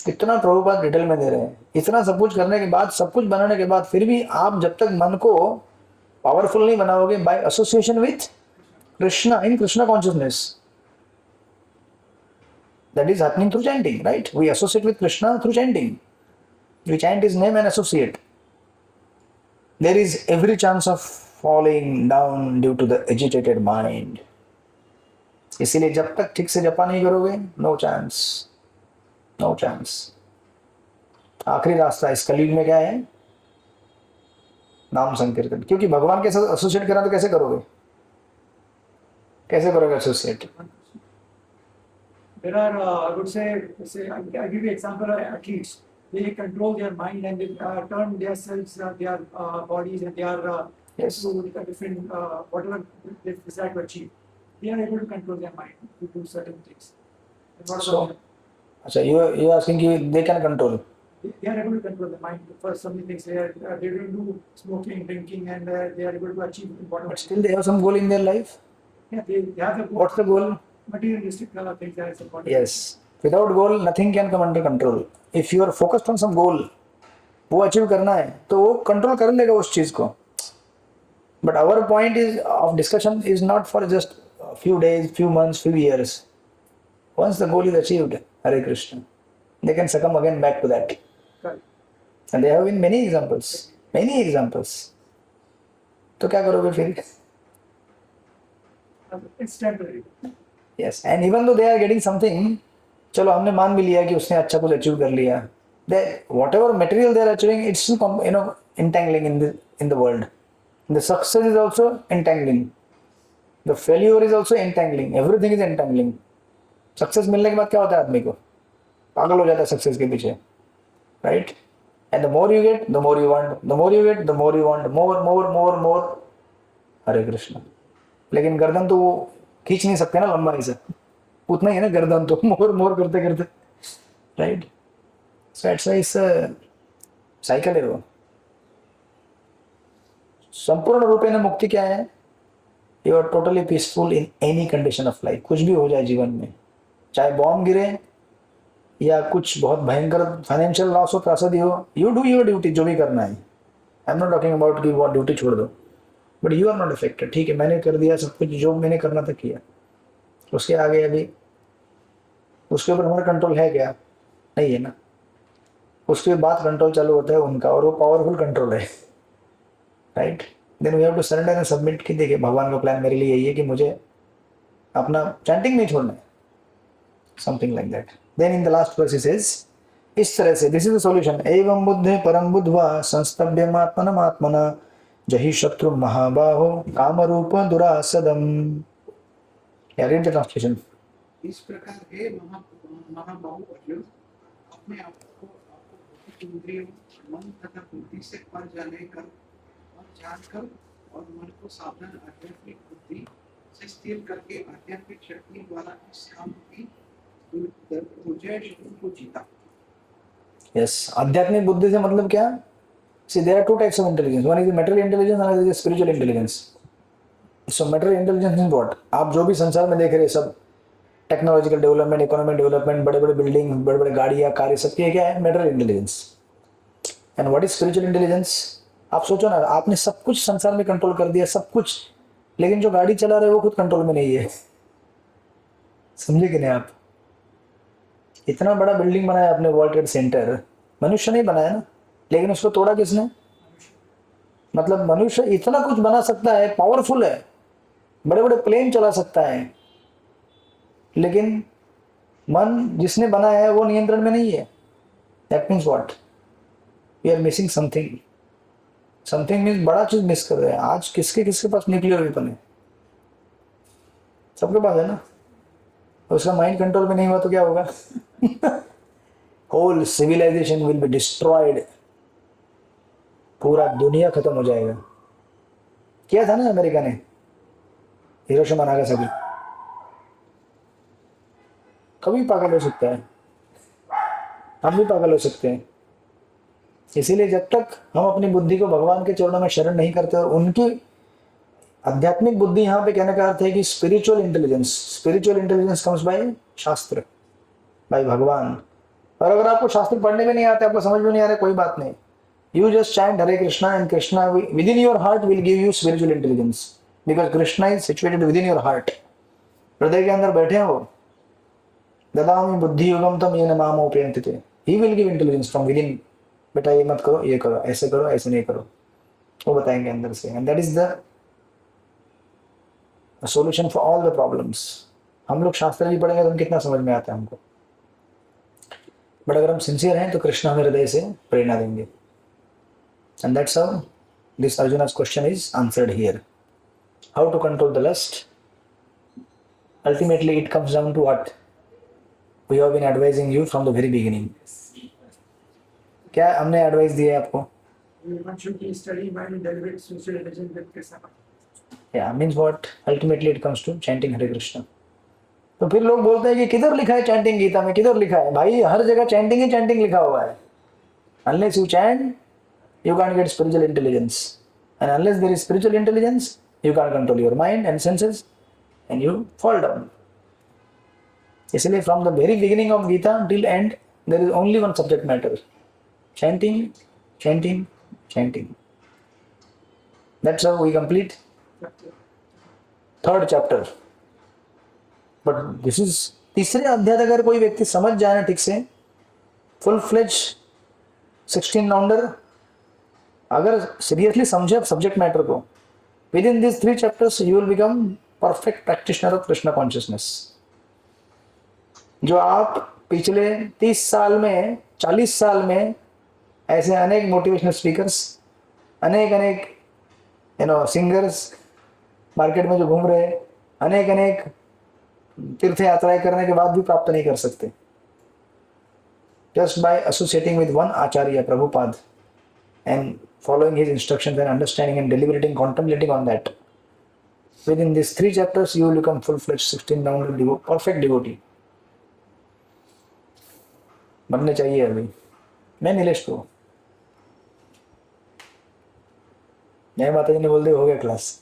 इतना Prabhupada detail में दे रहे हैं. इतना सब कुछ करने के बाद, सब कुछ बनाने के बाद, फिर भी आप जब तक मन को पावरफुल नहीं बनाओगे by association with Krishna in Krishna consciousness, that is happening through chanting, right? We associate with Krishna through chanting. We chant his name and associate. There is every chance of falling down due to the agitated mind. इसीलिए जब तक ठीक से जपा नहीं करोगे, no chance, no chance. आखिरी रास्ता इस कलयुग में क्या है? नाम संकीर्तन. क्योंकि भगवान के साथ एसोसिएट करना तो कैसे करोगे? कैसे करोगे associate? There are, I would say, I give you example of athletes. They control their mind and they turn themselves, their bodies and their Yes. to different whatever they decide to achieve. They are able to control their mind to do certain things. And what So, about them? अच्छा, you are asking कि they can control. They are able to control the mind for some things. They don't do smoking, drinking, and they are able to achieve whatever. But still they have some goal in their life. Yeah, they have the What's the goal? materialistic things that is important. Yes. Without goal, nothing can come under control. If you are focused on some goal, वो achieve करना है तो वो control कर लेगा उस चीज को. But our point is of discussion is not for just a few days, few months, few years. Once the goal is achieved, Hare Krishna, they can succumb again back to that. Correct. And there have been many examples. Many examples. तो क्या करोगे फिर? It's temporary. Yes. And even though they are getting something, चलो हमने मान भी लिया कि उसने अच्छा कुछ अचीव कर लिया, whatever material they are achieving it's entangling in the world. The success is also entangling, the failure is also entangling, everything is entangling. Success मिलने के बाद क्या होता है, आदमी को पागल हो जाता है सक्सेस के पीछे, right? And the more you get the more you want, the more you get the more you want, more more more more. Hare Krishna. लेकिन गर्दन तो वो खींच नहीं सकते ना लंबाई से, उतना ही है ना गर्दन, तो मोर मोर करते करते, राइट? सो इट्स साइकिल है वो. संपूर्ण रूपेण मुक्ति क्या है? You are totally peaceful in any condition of life. कुछ भी हो जाए जीवन में, चाहे बॉम्ब गिरे या कुछ बहुत भयंकर फाइनेंशियल लॉस हो, त्रासदी हो, यू डू योर ड्यूटी, जो भी करना है. I am not talking about कि वो ड्यूटी छोड़ दो, but you are not affected. ठीक है, मैंने कर दिया सब कुछ, जो मैंने करना था किया, उसके आगे अभी उसके ऊपर हमारा कंट्रोल है क्या? नहीं है ना. उसके बाद कंट्रोल चालू होता है उनका, और वो पावरफुल कंट्रोल है, right? Then we have to surrender and submit कि देखिए भगवान का प्लान मेरे लिए यही है कि मुझे अपना चैंटिंग नहीं छोड़ना है, something like that. Then in the last verse he says, इस तरह से, दिस इज द सॉल्यूशन. एवं बुद्धे परम बुद्ध्वा संस्तभ्यमात्मनम आत्मना जहि शत्रु महाबाहो काम रूप दुरासदम. या रीड द ट्रांसलेशन. इस प्रकार हे महाबाहु अर्जुन, अपने आप को भौतिक इंद्रियों, मन तथा बुद्धि से पर जाने कर और जानकर, और मन को साधन आध्यात्मिक बुद्धि से स्थिर करके आध्यात्मिक शक्ति द्वारा इस काम की दुर्जय शत्रु को जीता. यस, आध्यात्मिक बुद्धि से मतलब क्या? See, there are two types of intelligence. One is the material intelligence, another is the spiritual intelligence. So material intelligence is what? आप जो भी संसार में देख रहे हैं सब, टेक्नोलॉजिकल डेवलपमेंट, इकोनॉमिक डेवलपमेंट, बड़े बड़े बिल्डिंग, बड़े बड़े गाड़ियाँ, कार, सब ये क्या है? Material intelligence. And what is spiritual intelligence? आप सोचो ना, आपने सब कुछ संसार में कंट्रोल कर दिया, सब कुछ, लेकिन जो गाड़ी चला रहे हैं वो खुद कंट्रोल में नहीं है. समझे कि नहीं आप? इतना बड़ा बिल्डिंग बनाया आपने, वर्ल्ड ट्रेड सेंटर, मनुष्य नहीं बनाया ना, लेकिन उसको तोड़ा किसने? मतलब मनुष्य इतना कुछ बना सकता है, पावरफुल है, बड़े बड़े प्लेन चला सकता है, लेकिन मन जिसने बनाया है वो नियंत्रण में नहीं है. That means what? We are missing something. Something means बड़ा चीज मिस कर रहे हैं. आज किसके किसके पास न्यूक्लियर वेपन है? सबके पास है ना. उसका माइंड कंट्रोल में नहीं हुआ तो क्या होगा? Whole civilization will be destroyed. पूरा दुनिया खत्म हो जाएगा. किया था ना अमेरिका ने, हिरोशिमा नागासाकी. कभी पागल हो सकता है, हम भी पागल हो सकते हैं. इसीलिए जब तक हम अपनी बुद्धि को भगवान के चरणों में शरण नहीं करते, और उनकी आध्यात्मिक बुद्धि, यहाँ पे कहने का अर्थ है कि spiritual intelligence. Spiritual intelligence comes by शास्त्र, बाय भगवान. और अगर आपको शास्त्र पढ़ने में नहीं आते, आपको समझ में नहीं आ रहा, कोई बात नहीं. You just chant Hare Krishna and Krishna within your heart will give you spiritual intelligence, because Krishna is situated within your heart. हृदय के अंदर बैठे हैं वो. ददामि बुद्धि युगम तम येन माम उपयन्ति ते. He will give intelligence from within. बेटा ये मत करो, ये करो, ऐसे करो, ऐसे नहीं करो, वो बताएंगे अंदर से. And that is the solution for all the problems. हम लोग शास्त्र भी पढ़ेंगे तो हम कितना समझ में आता है हमको, बट अगर हम सिंसियर हैं तो कृष्ण हमें हृदय से प्रेरणा देंगे. And that's how this Arjuna's question is answered here. How to control the lust? Ultimately, it comes down to what we have been advising you from the very beginning. क्या हमने एडवाइस दिया है आपको? One should be study mind and deliberate social religion with Krishna. Yeah, means what? Ultimately, it comes to chanting Hare Krishna. तो फिर लोग बोलते हैं कि किधर लिखा है चैंटिंग, गीता में किधर लिखा है? भाई हर जगह चैंटिंग ही चैंटिंग लिखा हुआ है. Unless you chant, you can't get spiritual intelligence, and unless there is spiritual intelligence, you can't control your mind and senses, and you fall down. इसलिए from the very beginning of Gita till end, there is only one subject matter: chanting, chanting, chanting. That's how we complete third chapter. But this is तीसरे अध्याय. अगर कोई व्यक्ति समझ जाए ना ठीक से, फुल फ्लेज 16 राउंडर, अगर सीरियसली समझे सब्जेक्ट मैटर को, with in this 3 chapters you will become perfect practitioner of Krishna consciousness. जो आप पिछले 30 साल में, 40 साल में ऐसे अनेक मोटिवेशनल स्पीकर्स, अनेक अनेक सिंगर्स मार्केट में जो घूम रहे हैं, अनेक अनेक तीर्थ यात्राएं करने के बाद भी प्राप्त नहीं कर सकते. Just by associating with one Acharya, Prabhupada, and following his instructions and understanding and deliberating, contemplating on that, within these 3 chapters, you will become full-fledged 16 rounded perfect devotee. बनने चाहिए अभी. मैं नीलेश को जय माता जी ने बोल दिया, हो गया क्लास.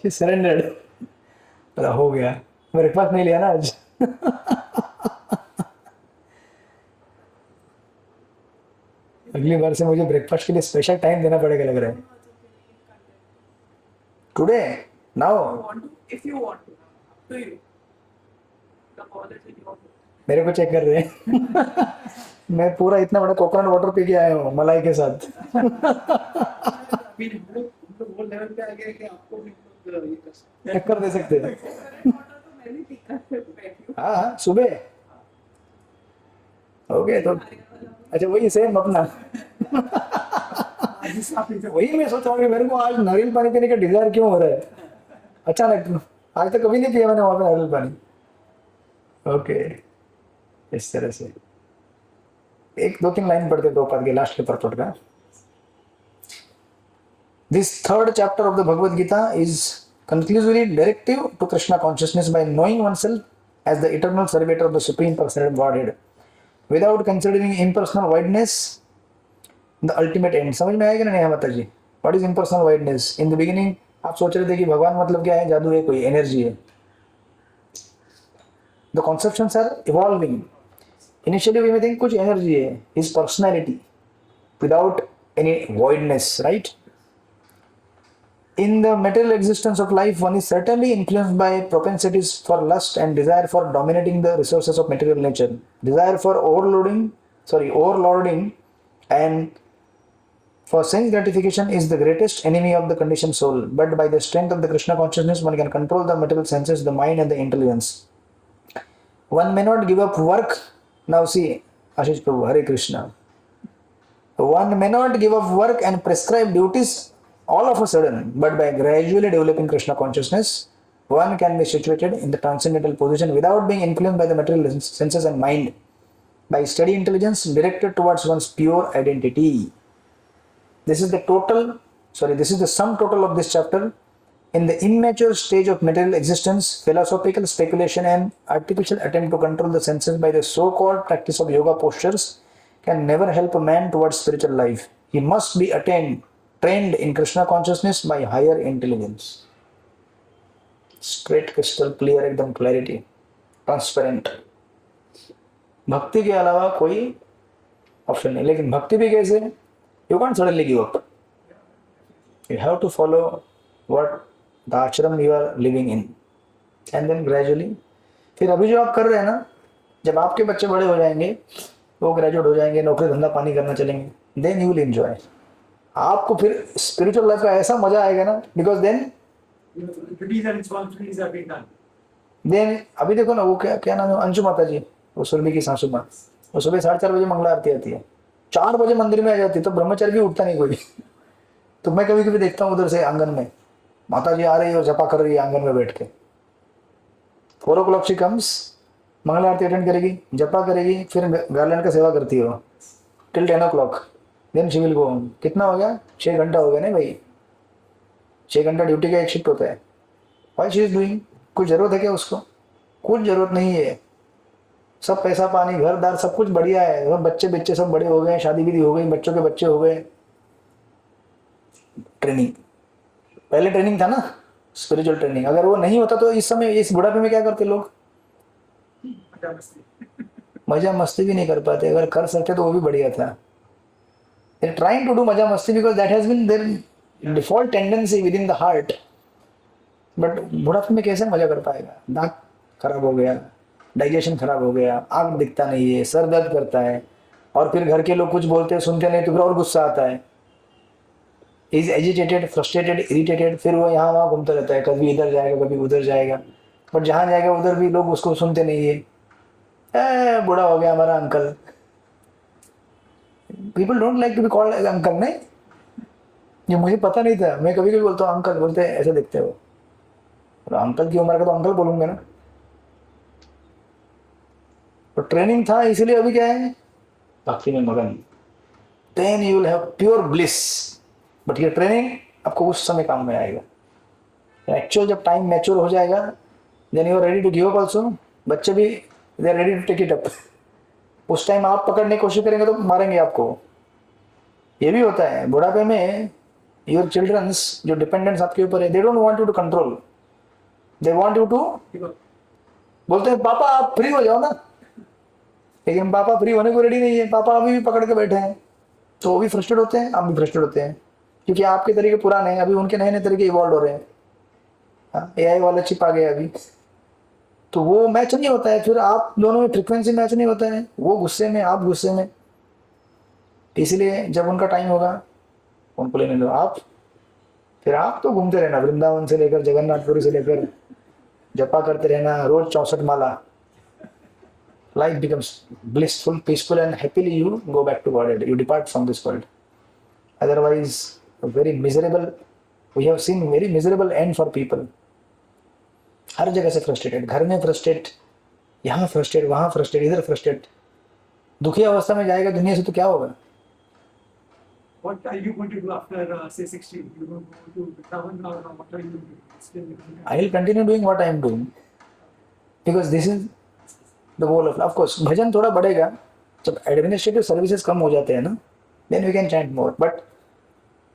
सरेंडर्ड. हो गया. ब्रेकफास्ट नहीं लिया ना आज. अगली बार से मुझे ब्रेकफास्ट के लिए स्पेशल टाइम देना पड़ेगा लग रहा है. Today now Want to, if you want to, up to you. The call is in your. मेरे को चेक कर रहे हैं. मैं पूरा इतना बड़ा कोकोनट वाटर पी के आया हूँ मलाई के साथ. अभी हम लोग वो लेवल पे आ गए कि आपको भी हम लोग ये कर सकते टक्कर दे सकते हैं. Water तो मैं भी पीता हूँ, बैठ you. हाँ हाँ सुबह. ओके तो अच्छा वही सेम अपना. वही मैं सोच रहा हूँ कि मेरे को आज नारियल पानी पीने का डिजायर क्यों हो रहा है अचानक. आज तक कभी नहीं पिया मैंने वहां पे नारियल पानी. ओके इस तरह से एक 2-3 लाइन पढ़ते प्रभुपाद के लास्ट के परपट का. This 3rd chapter of the Bhagavad Gita is conclusively directive to Krishna consciousness by knowing oneself as the eternal servitor of the Supreme Personality of Godhead, without considering impersonal wideness, the ultimate end. समझ में आएगा ना नहीं माता जी? What is impersonal wideness? In the beginning आप सोच रहे थे कि भगवान मतलब क्या है? जादू है, कोई एनर्जी है. The conceptions are evolving. Initially we may think कुछ एनर्जी है, his personality, without any voidness, right? In the material existence of life, one is certainly influenced by propensities for lust and desire for dominating the resources of material nature. Desire for overlording and for sense gratification is the greatest enemy of the conditioned soul. But by the strength of the Krishna consciousness, one can control the material senses, the mind and the intelligence. One may not give up work. Now see, Ashish Prabhu, Hare Krishna. One may not give up work and prescribe duties all of a sudden, but by gradually developing Krishna consciousness, one can be situated in the transcendental position without being influenced by the material senses and mind, by steady intelligence directed towards one's pure identity. This is the sum total of this chapter. In the immature stage of material existence, philosophical speculation and artificial attempt to control the senses by the so-called practice of yoga postures can never help a man towards spiritual life. He must be trained in Krishna consciousness by higher intelligence. Straight, crystal clear, एकदम clarity, transparent. भक्ति के अलावा कोई option नहीं. लेकिन भक्ति भी कैसे? You can't suddenly give up. You have to follow what the ashram you are living in, and then gradually. फिर अभी जो आप कर रहे हैं ना, जब आपके बच्चे बड़े हो जाएंगे, वो ग्रेजुएट हो जाएंगे, नौकरी धंधा पानी करना चलेंगे, then you will enjoy. आपको फिर स्पिरिचुअल लाइफ का ऐसा मजा आएगा ना, बिकॉज देन अभी देखो ना वो क्या नाम है, अंशु माता जी, वो सुरभि की सासू माँ, वो सुबह 4:30 बजे मंगला आरती आती है, 4 बजे मंदिर में आ जाती है, तो ब्रह्मचर्य भी उठता नहीं कोई. तो मैं कभी कभी देखता हूँ उधर से आंगन में माता जी आ रही है और जपा कर रही है आंगन में बैठ के. 4 o'clock she comes, Mangala aarti attend करेगी, जपा करेगी, फिर गार्लैंड का सेवा करती है वो till 10 o'clock. Then she will go home. कितना हो गया? 6 घंटा हो गया ना भाई. 6 घंटा ड्यूटी का एक शिफ्ट होता है. Why she is doing? कुछ जरूरत है क्या उसको? कुछ जरूरत नहीं है. सब पैसा पानी घर दार सब कुछ बढ़िया है, बच्चे सब बड़े हो गए, शादी विधि हो गई, बच्चों के बच्चे हो गए. ट्रेनिंग, पहले ट्रेनिंग था ना, स्पिरिचुअल ट्रेनिंग. अगर वो नहीं होता तो इस समय इस बुढ़ापे में क्या करते लोग? मजा मस्ती भी नहीं कर पाते. अगर कर सकते तो वो भी बढ़िया था. They're trying to do maja masti because that has been their default tendency within the heart. But बुढ़ापे में कैसे मजा कर पाएगा? दांत खराब हो गया, डाइजेशन खराब हो गया, आँख दिखता नहीं है, सर दर्द करता है, और फिर घर के लोग कुछ बोलते हैं सुनते नहीं तो फिर और गुस्सा आता है. Is agitated, frustrated, irritated. फिर वो यहाँ वहाँ घूमता रहता है, कभी इधर जाएगा कभी उधर जाएगा, बट जहाँ जाएगा उधर भी लोग उसको सुनते नहीं है. ए बूढ़ा हो गया हमारा uncle. People don't like to be called as uncle. नहीं, ये मुझे पता नहीं था. मैं कभी कभी बोलता हूँ अंकल, बोलते हैं ऐसे दिखते हो. और अंकल की उम्र का तो अंकल बोलूंगा ना. तो ट्रेनिंग था, इसलिए अभी क्या है, भक्ति में मगन. Then you will have pure bliss. But ये ट्रेनिंग आपको उस समय काम में आएगा. एक्चुअल जब टाइम मैच्योर हो जाएगा, then you are ready to give up also. बच्चे भी they are ready to take it up. उस टाइम आप पकड़ने की कोशिश करेंगे तो मारेंगे आपको. ये भी होता है बुढ़ापे में. योर चिल्ड्रंस जो डिपेंडेंट्स आपके ऊपर है, they don't want you to control, they want you to. बोलते हैं पापा आप फ्री हो जाओ ना. लेकिन पापा फ्री होने को रेडी नहीं है. पापा अभी भी पकड़ के बैठे हैं. तो वो भी फ्रस्ट्रेट होते हैं, आप भी फ्रस्ट्रेट होते हैं. क्योंकि आपके तरीके पुराने हैं, अभी उनके नए नए तरीके इवॉल्व हो रहे हैं. एआई वाला चिप आ गया अभी. तो वो मैच नहीं होता है. फिर आप दोनों में फ्रीक्वेंसी मैच नहीं होता है. वो गुस्से में, आप गुस्से में. इसलिए जब उनका टाइम होगा उनको लेने दो आप. फिर आप तो घूमते रहना, वृंदावन से लेकर जगन्नाथपुरी से लेकर जपा करते रहना रोज 64 माला. Life becomes blissful, peaceful and happily you go back to God. You depart from this world. Otherwise very miserable. We have seen very miserable and for people. हर जगह से फ्रस्ट्रेटेड. घर में फ्रस्ट्रेट, यहाँ फ्रस्ट्रेट, वहाँ फ्रस्ट्रेट, इधर frustrate. दुखी अवस्था में जाएगा दुनिया से तो क्या होगा. What are you going to do after say 60? You will go to Vrindavan or what are you doing? Still I will continue doing what I am doing because this is the goal of. Of course, भजन थोड़ा बढ़ेगा जब administrative services कम हो जाते हैं ना. Then we can chant more. But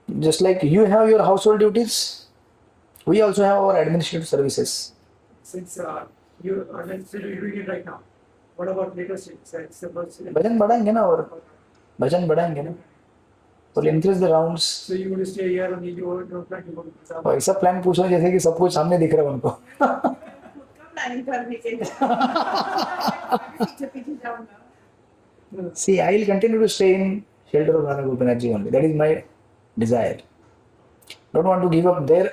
just like you have your household duties, we also have our administrative services. Since you are necessarily doing it right now, what about later stages? It's the first. भजन बढ़ाएंगे ना, और भजन बढ़ाएंगे ना. We'll increase the rounds. So you want to stay here only? You don't plan to go to Vrindavan? और ऐसा plan पूछ रहे हैं जैसे कि सब कुछ सामने दिख रहा है उनको. खुद का प्लानिंग करने के लिए पीछे पीछे जाऊंगा. See, I will continue to stay in shelter of Radha Gopinath ji only. That is my desire. Don't want to give up their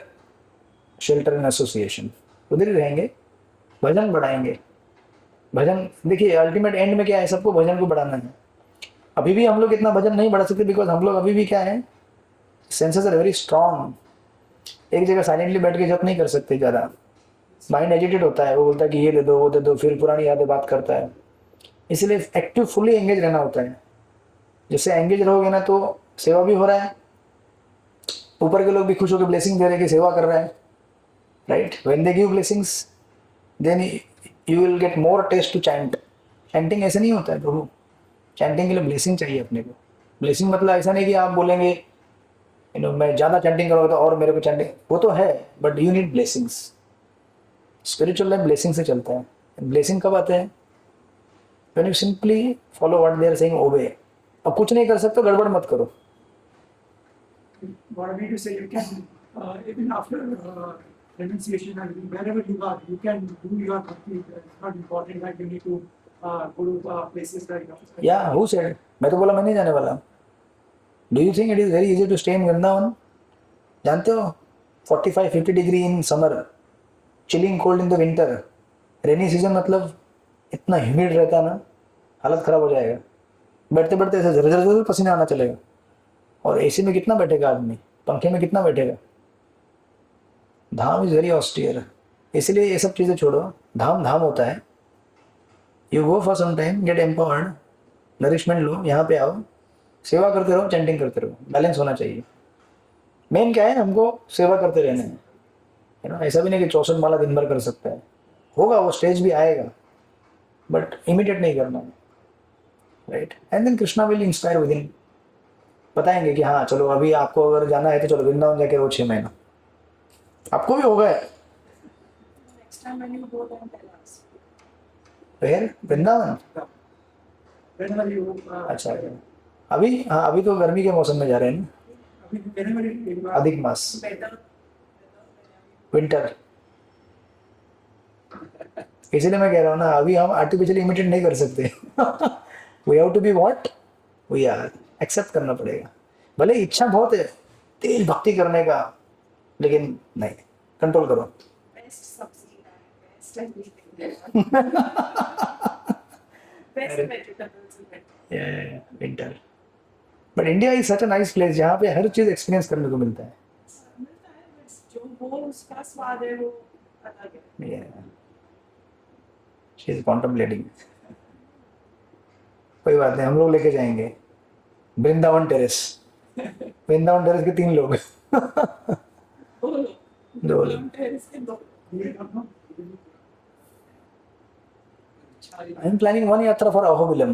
shelter and association. उधर ही रहेंगे, भजन बढ़ाएंगे. भजन देखिए अल्टीमेट एंड में क्या है, सबको भजन को बढ़ाना है. अभी भी हम लोग इतना भजन नहीं बढ़ा सकते बिकॉज हम लोग अभी भी क्या है, सेंसेस आर वेरी स्ट्रॉन्ग. एक जगह साइलेंटली बैठ के जप नहीं कर सकते ज़्यादा. माइंड एजिटेट होता है, वो बोलता है कि ये दे दो वो दे दो, फिर पुरानी यादें बात करता है. इसलिए एक्टिव फुली एंगेज रहना होता है. जिससे एंगेज रहोगे ना तो सेवा भी हो रहा है, ऊपर के लोग भी खुश होकर ब्लेसिंग दे रहे हैं कि सेवा कर रहा है. Right, when they give blessings then you will get more taste to chant. Chanting ऐसे नहीं होता है प्रभु. चैंटिंग के लिए ब्लेसिंग चाहिए अपने को. ब्लेसिंग मतलब ऐसा नहीं कि आप बोलेंगे मैं ज़्यादा चैंटिंग करूँगा तो और मेरे को चैंटिंग, वो तो है but you need blessings. Spiritual life blessing से चलता है. ब्लेसिंग कब आते हैं? When you simply follow what they are saying, obey. अब कुछ नहीं कर सकते, गड़बड़ मत करो. What I mean to say, you can even after renunciation and wherever you can do your bhakti. It's not important that you need to go to places like. Yeah who said? मैं तो बोला मैं नहीं जाने वाला. Do you think it is very easy to stay in Vrindavan? जानते हो 45-50 degree in summer, chilling cold in the winter. Rainy season मतलब इतना ह्यूमिड रहता ना, हालत ख़राब हो जाएगा. बैठते बैठते ऐसे झरझर पसीना आना चलेगा. और एसी में कितना बैठेगा आदमी, पंखे में कितना बैठेगा. Dham is very austere. इसलिए ये सब चीज़ें छोड़ो, धाम धाम होता है. You go for some time, get empowered, nourishment लो, यहाँ पे आओ, सेवा करते रहो, चैंटिंग करते रहो. बैलेंस होना चाहिए. मेन क्या है, हमको सेवा करते रहना है. ऐसा भी नहीं कि 64 माला दिन भर कर सकता है. होगा, वो स्टेज भी आएगा बट इमिडिएट नहीं करना है. Right, and then Krishna will inspire within. बताएंगे कि हाँ चलो अभी आपको अगर जाना है तो चलो वृंदावन जाके रहो 6 महीना. आपको भी होगा. Next time when you go, then tell us. फिर वृंदावन. Whenever you. अच्छा, अभी हाँ अभी तो गर्मी के मौसम में जा रहे हैं ना, Whenever you. अधिक मास, Better. विंटर. इसलिए मैं कह रहा हूँ ना, अभी हम आर्टिफिशियली इमिटेट नहीं कर सकते. We have to be what we are. Accept करना पड़ेगा. भले इच्छा बहुत है तेज भक्ति करने का, लेकिन नहीं, कंट्रोल करो. Best subsidy, best everything. Yes, vegetables and vegetables. Winter. But India is such a nice place जहाँ पे हर चीज एक्सपीरियंस करने को मिलता है. मिलता है, but जो वो उसका स्वाद है वो अलग है. She is contemplating. कोई बात नहीं, हम लोग लेके जाएंगे वृंदावन टेरेस. वृंदावन टेरेस के 3 लोग. दो लोग. दो लोग. टेरेस के दो. I am planning one yatra for Ahobilam.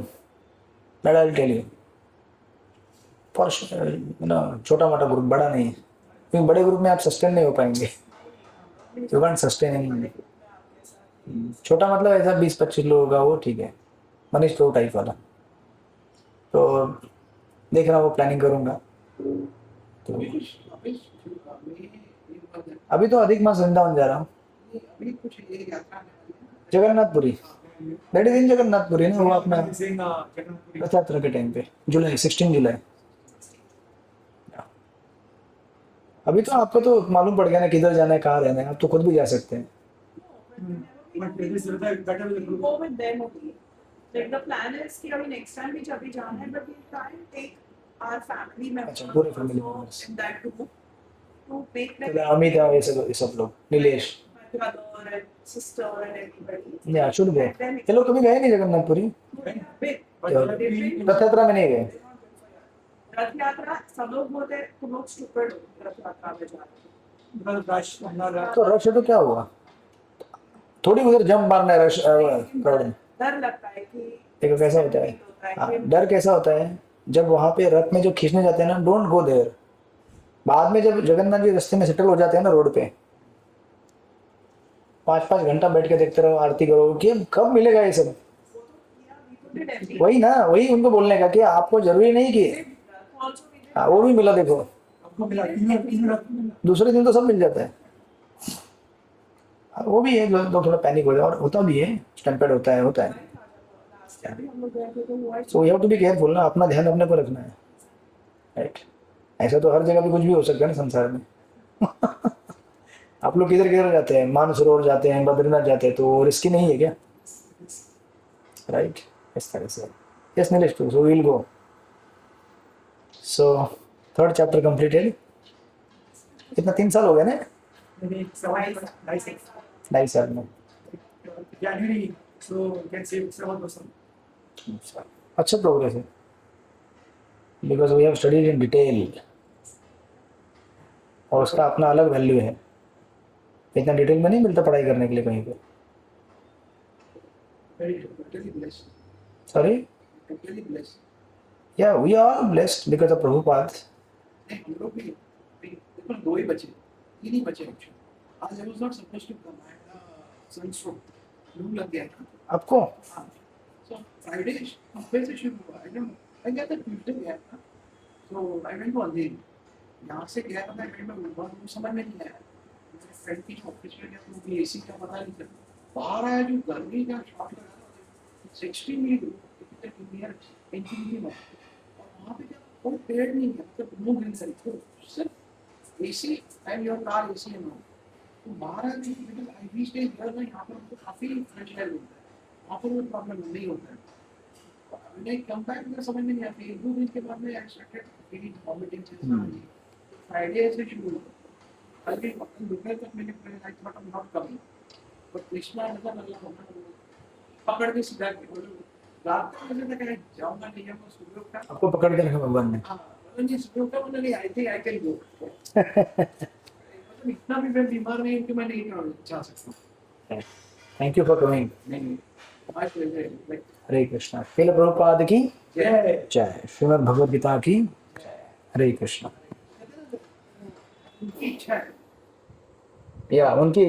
That I will tell you. For छोटा मोटा ग्रुप, बड़ा नहीं, क्योंकि बड़े ग्रुप में आप सस्टेन नहीं हो पाएंगे. You can't sustain. छोटा मतलब ऐसा 20-25 लोगों का, वो ठीक है. मनीष प्रो टाइप वाला. तो देख रहा हूँ, वो प्लानिंग करूंगा. तो अभी तो अधिक मास वृंदावन जा रहा हूँ. अभी कुछ ये यात्रा Jagannath Puri. That is in Jagannath Puri ना, वो अपना He's in Jagannath. रथ यात्रा के टाइम पे, जुलाई 16 जुलाई. अभी तो आपको तो मालूम पड़ गया ना किधर जाना है, कहाँ रहना है. आप तो खुद भी जा सकते हैं. But it is better with the group. Go with them only. Like the plan is कि अभी next time भी जब भी जाना है, but we try and take our family members अच्छा, पूरे family also members. in that group to make like तो अमित है, ये सब लोग, Nilesh. my brother and sister and everybody. या शुड गए. And then ये लोग कभी गए नहीं Jagannathpuri. big. But Yeah. they've been- रथ यात्रा में नहीं गए. रथ यात्रा सब लोग बोलते हैं तुम लोग स्टूपिड हो रथ यात्रा में जा रहे हो. because of rush, another तो रश है तो क्या हुआ, थोड़ी उधर जंप मारना है. रश क्राउड में डर लगता है कि देखो कैसा होता है. हाँ, कि डर कैसा होता है जब वहां पे रथ में जो खींचने जाते हैं ना, डोंट गो देयर. बाद में जब जगन्नाथ जी रास्ते में सेटल हो जाते हैं ना रोड पे, 5-5 घंटा बैठ के देखते रहो, आरती करो, कि कब मिलेगा ये सब. वही ना, वही उनको बोलने का कि आपको जरूरी नहीं कि हाँ, वो भी मिला. देखो आपको मिला, तीनों रथ मिला. दूसरे दिन तो सब मिल जाता है. हाँ, वो भी है, लोग थोड़ा पैनिक हो जाए, और होता भी है, स्टैम्पेड होता है. हम लोग गए थे तो हुआ so we have to be careful ना, अपना ध्यान अपने को रखना है. राइट. ऐसा तो हर जगह भी कुछ भी हो सकता है ना संसार में. आप लोग किधर किधर जाते हैं, मानसरोवर जाते हैं, बद्रीनाथ जाते हैं, तो रिस्की नहीं है क्या. राइट. इस तरह से. Yes Nilesh too. So will go. So 3rd chapter completed. कितना 3 साल हो गए ना. Maybe 7, 2.5 साल में. January, so you can say 7%. अच्छा प्रोग्रेस है, because we have studied in detail, और उसका अपना अलग वैल्यू है. इतना डिटेल में नहीं मिलता पढ़ाई करने के लिए कहीं पे. Very totally blessed. सॉरी. Totally blessed. Yeah we are blessed because of Prabhupada. नहीं, हम लोग भी बिल्कुल 2 ही बचे, 3 ही बचे एक्चुअली. आज I was not supposed to come. I had sunstroke. लू लग गया था. आपको So Friday, फिर से शुरू हुआ. I don't know. I गया था Tuesday गया था. So I went to Andheri. यहाँ से गया था मैं वो समझ में नहीं आया. मेरे फ्रेंड की ऑफिस में गया तो भी एसी का पता नहीं चला. बाहर आया जो गर्मी का शॉट लगा था 60 मिनट नियर इंफिनिटी में. और वहाँ पे जब कोई पेड़ नहीं है, मतलब नो ग्रीन साइड, तो सिर्फ AC and your car AC and all. तो बाहर आया जो because I we stay here ना, यहाँ पर हमको काफ़ी फ्रेश एयर मिलता है. वहाँ पर वो प्रॉब्लम नहीं होता है. नहीं कम बैक में समझ में नहीं आती. 1-2 दिन के बाद में आई स्टार्टेड फीलिंग वॉमिटिंग से. फ्राइडे से शुरू हुआ. कल भी दोपहर तक मैंने I thought I am not coming, but Krishna मतलब अल्लाह पकड़ के सीधा रात को मुझे लगा जाऊंगा नहीं, मैं सुबह उठा. आपको पकड़ के रखा भगवान ने. हाँ नहीं, सुबह उठा मैंने नहीं, I think I can go. मतलब इतना भी मैं बीमार नहीं कि मैं नहीं जा सकता. Thank you for coming. नहीं माय प्लेजर. लाइक हरे कृष्णा. श्रील प्रभुपाद की जय. जय. श्रीमद् भगवद गीता की जय. हरे कृष्णा. उनकी इच्छा है. या उनकी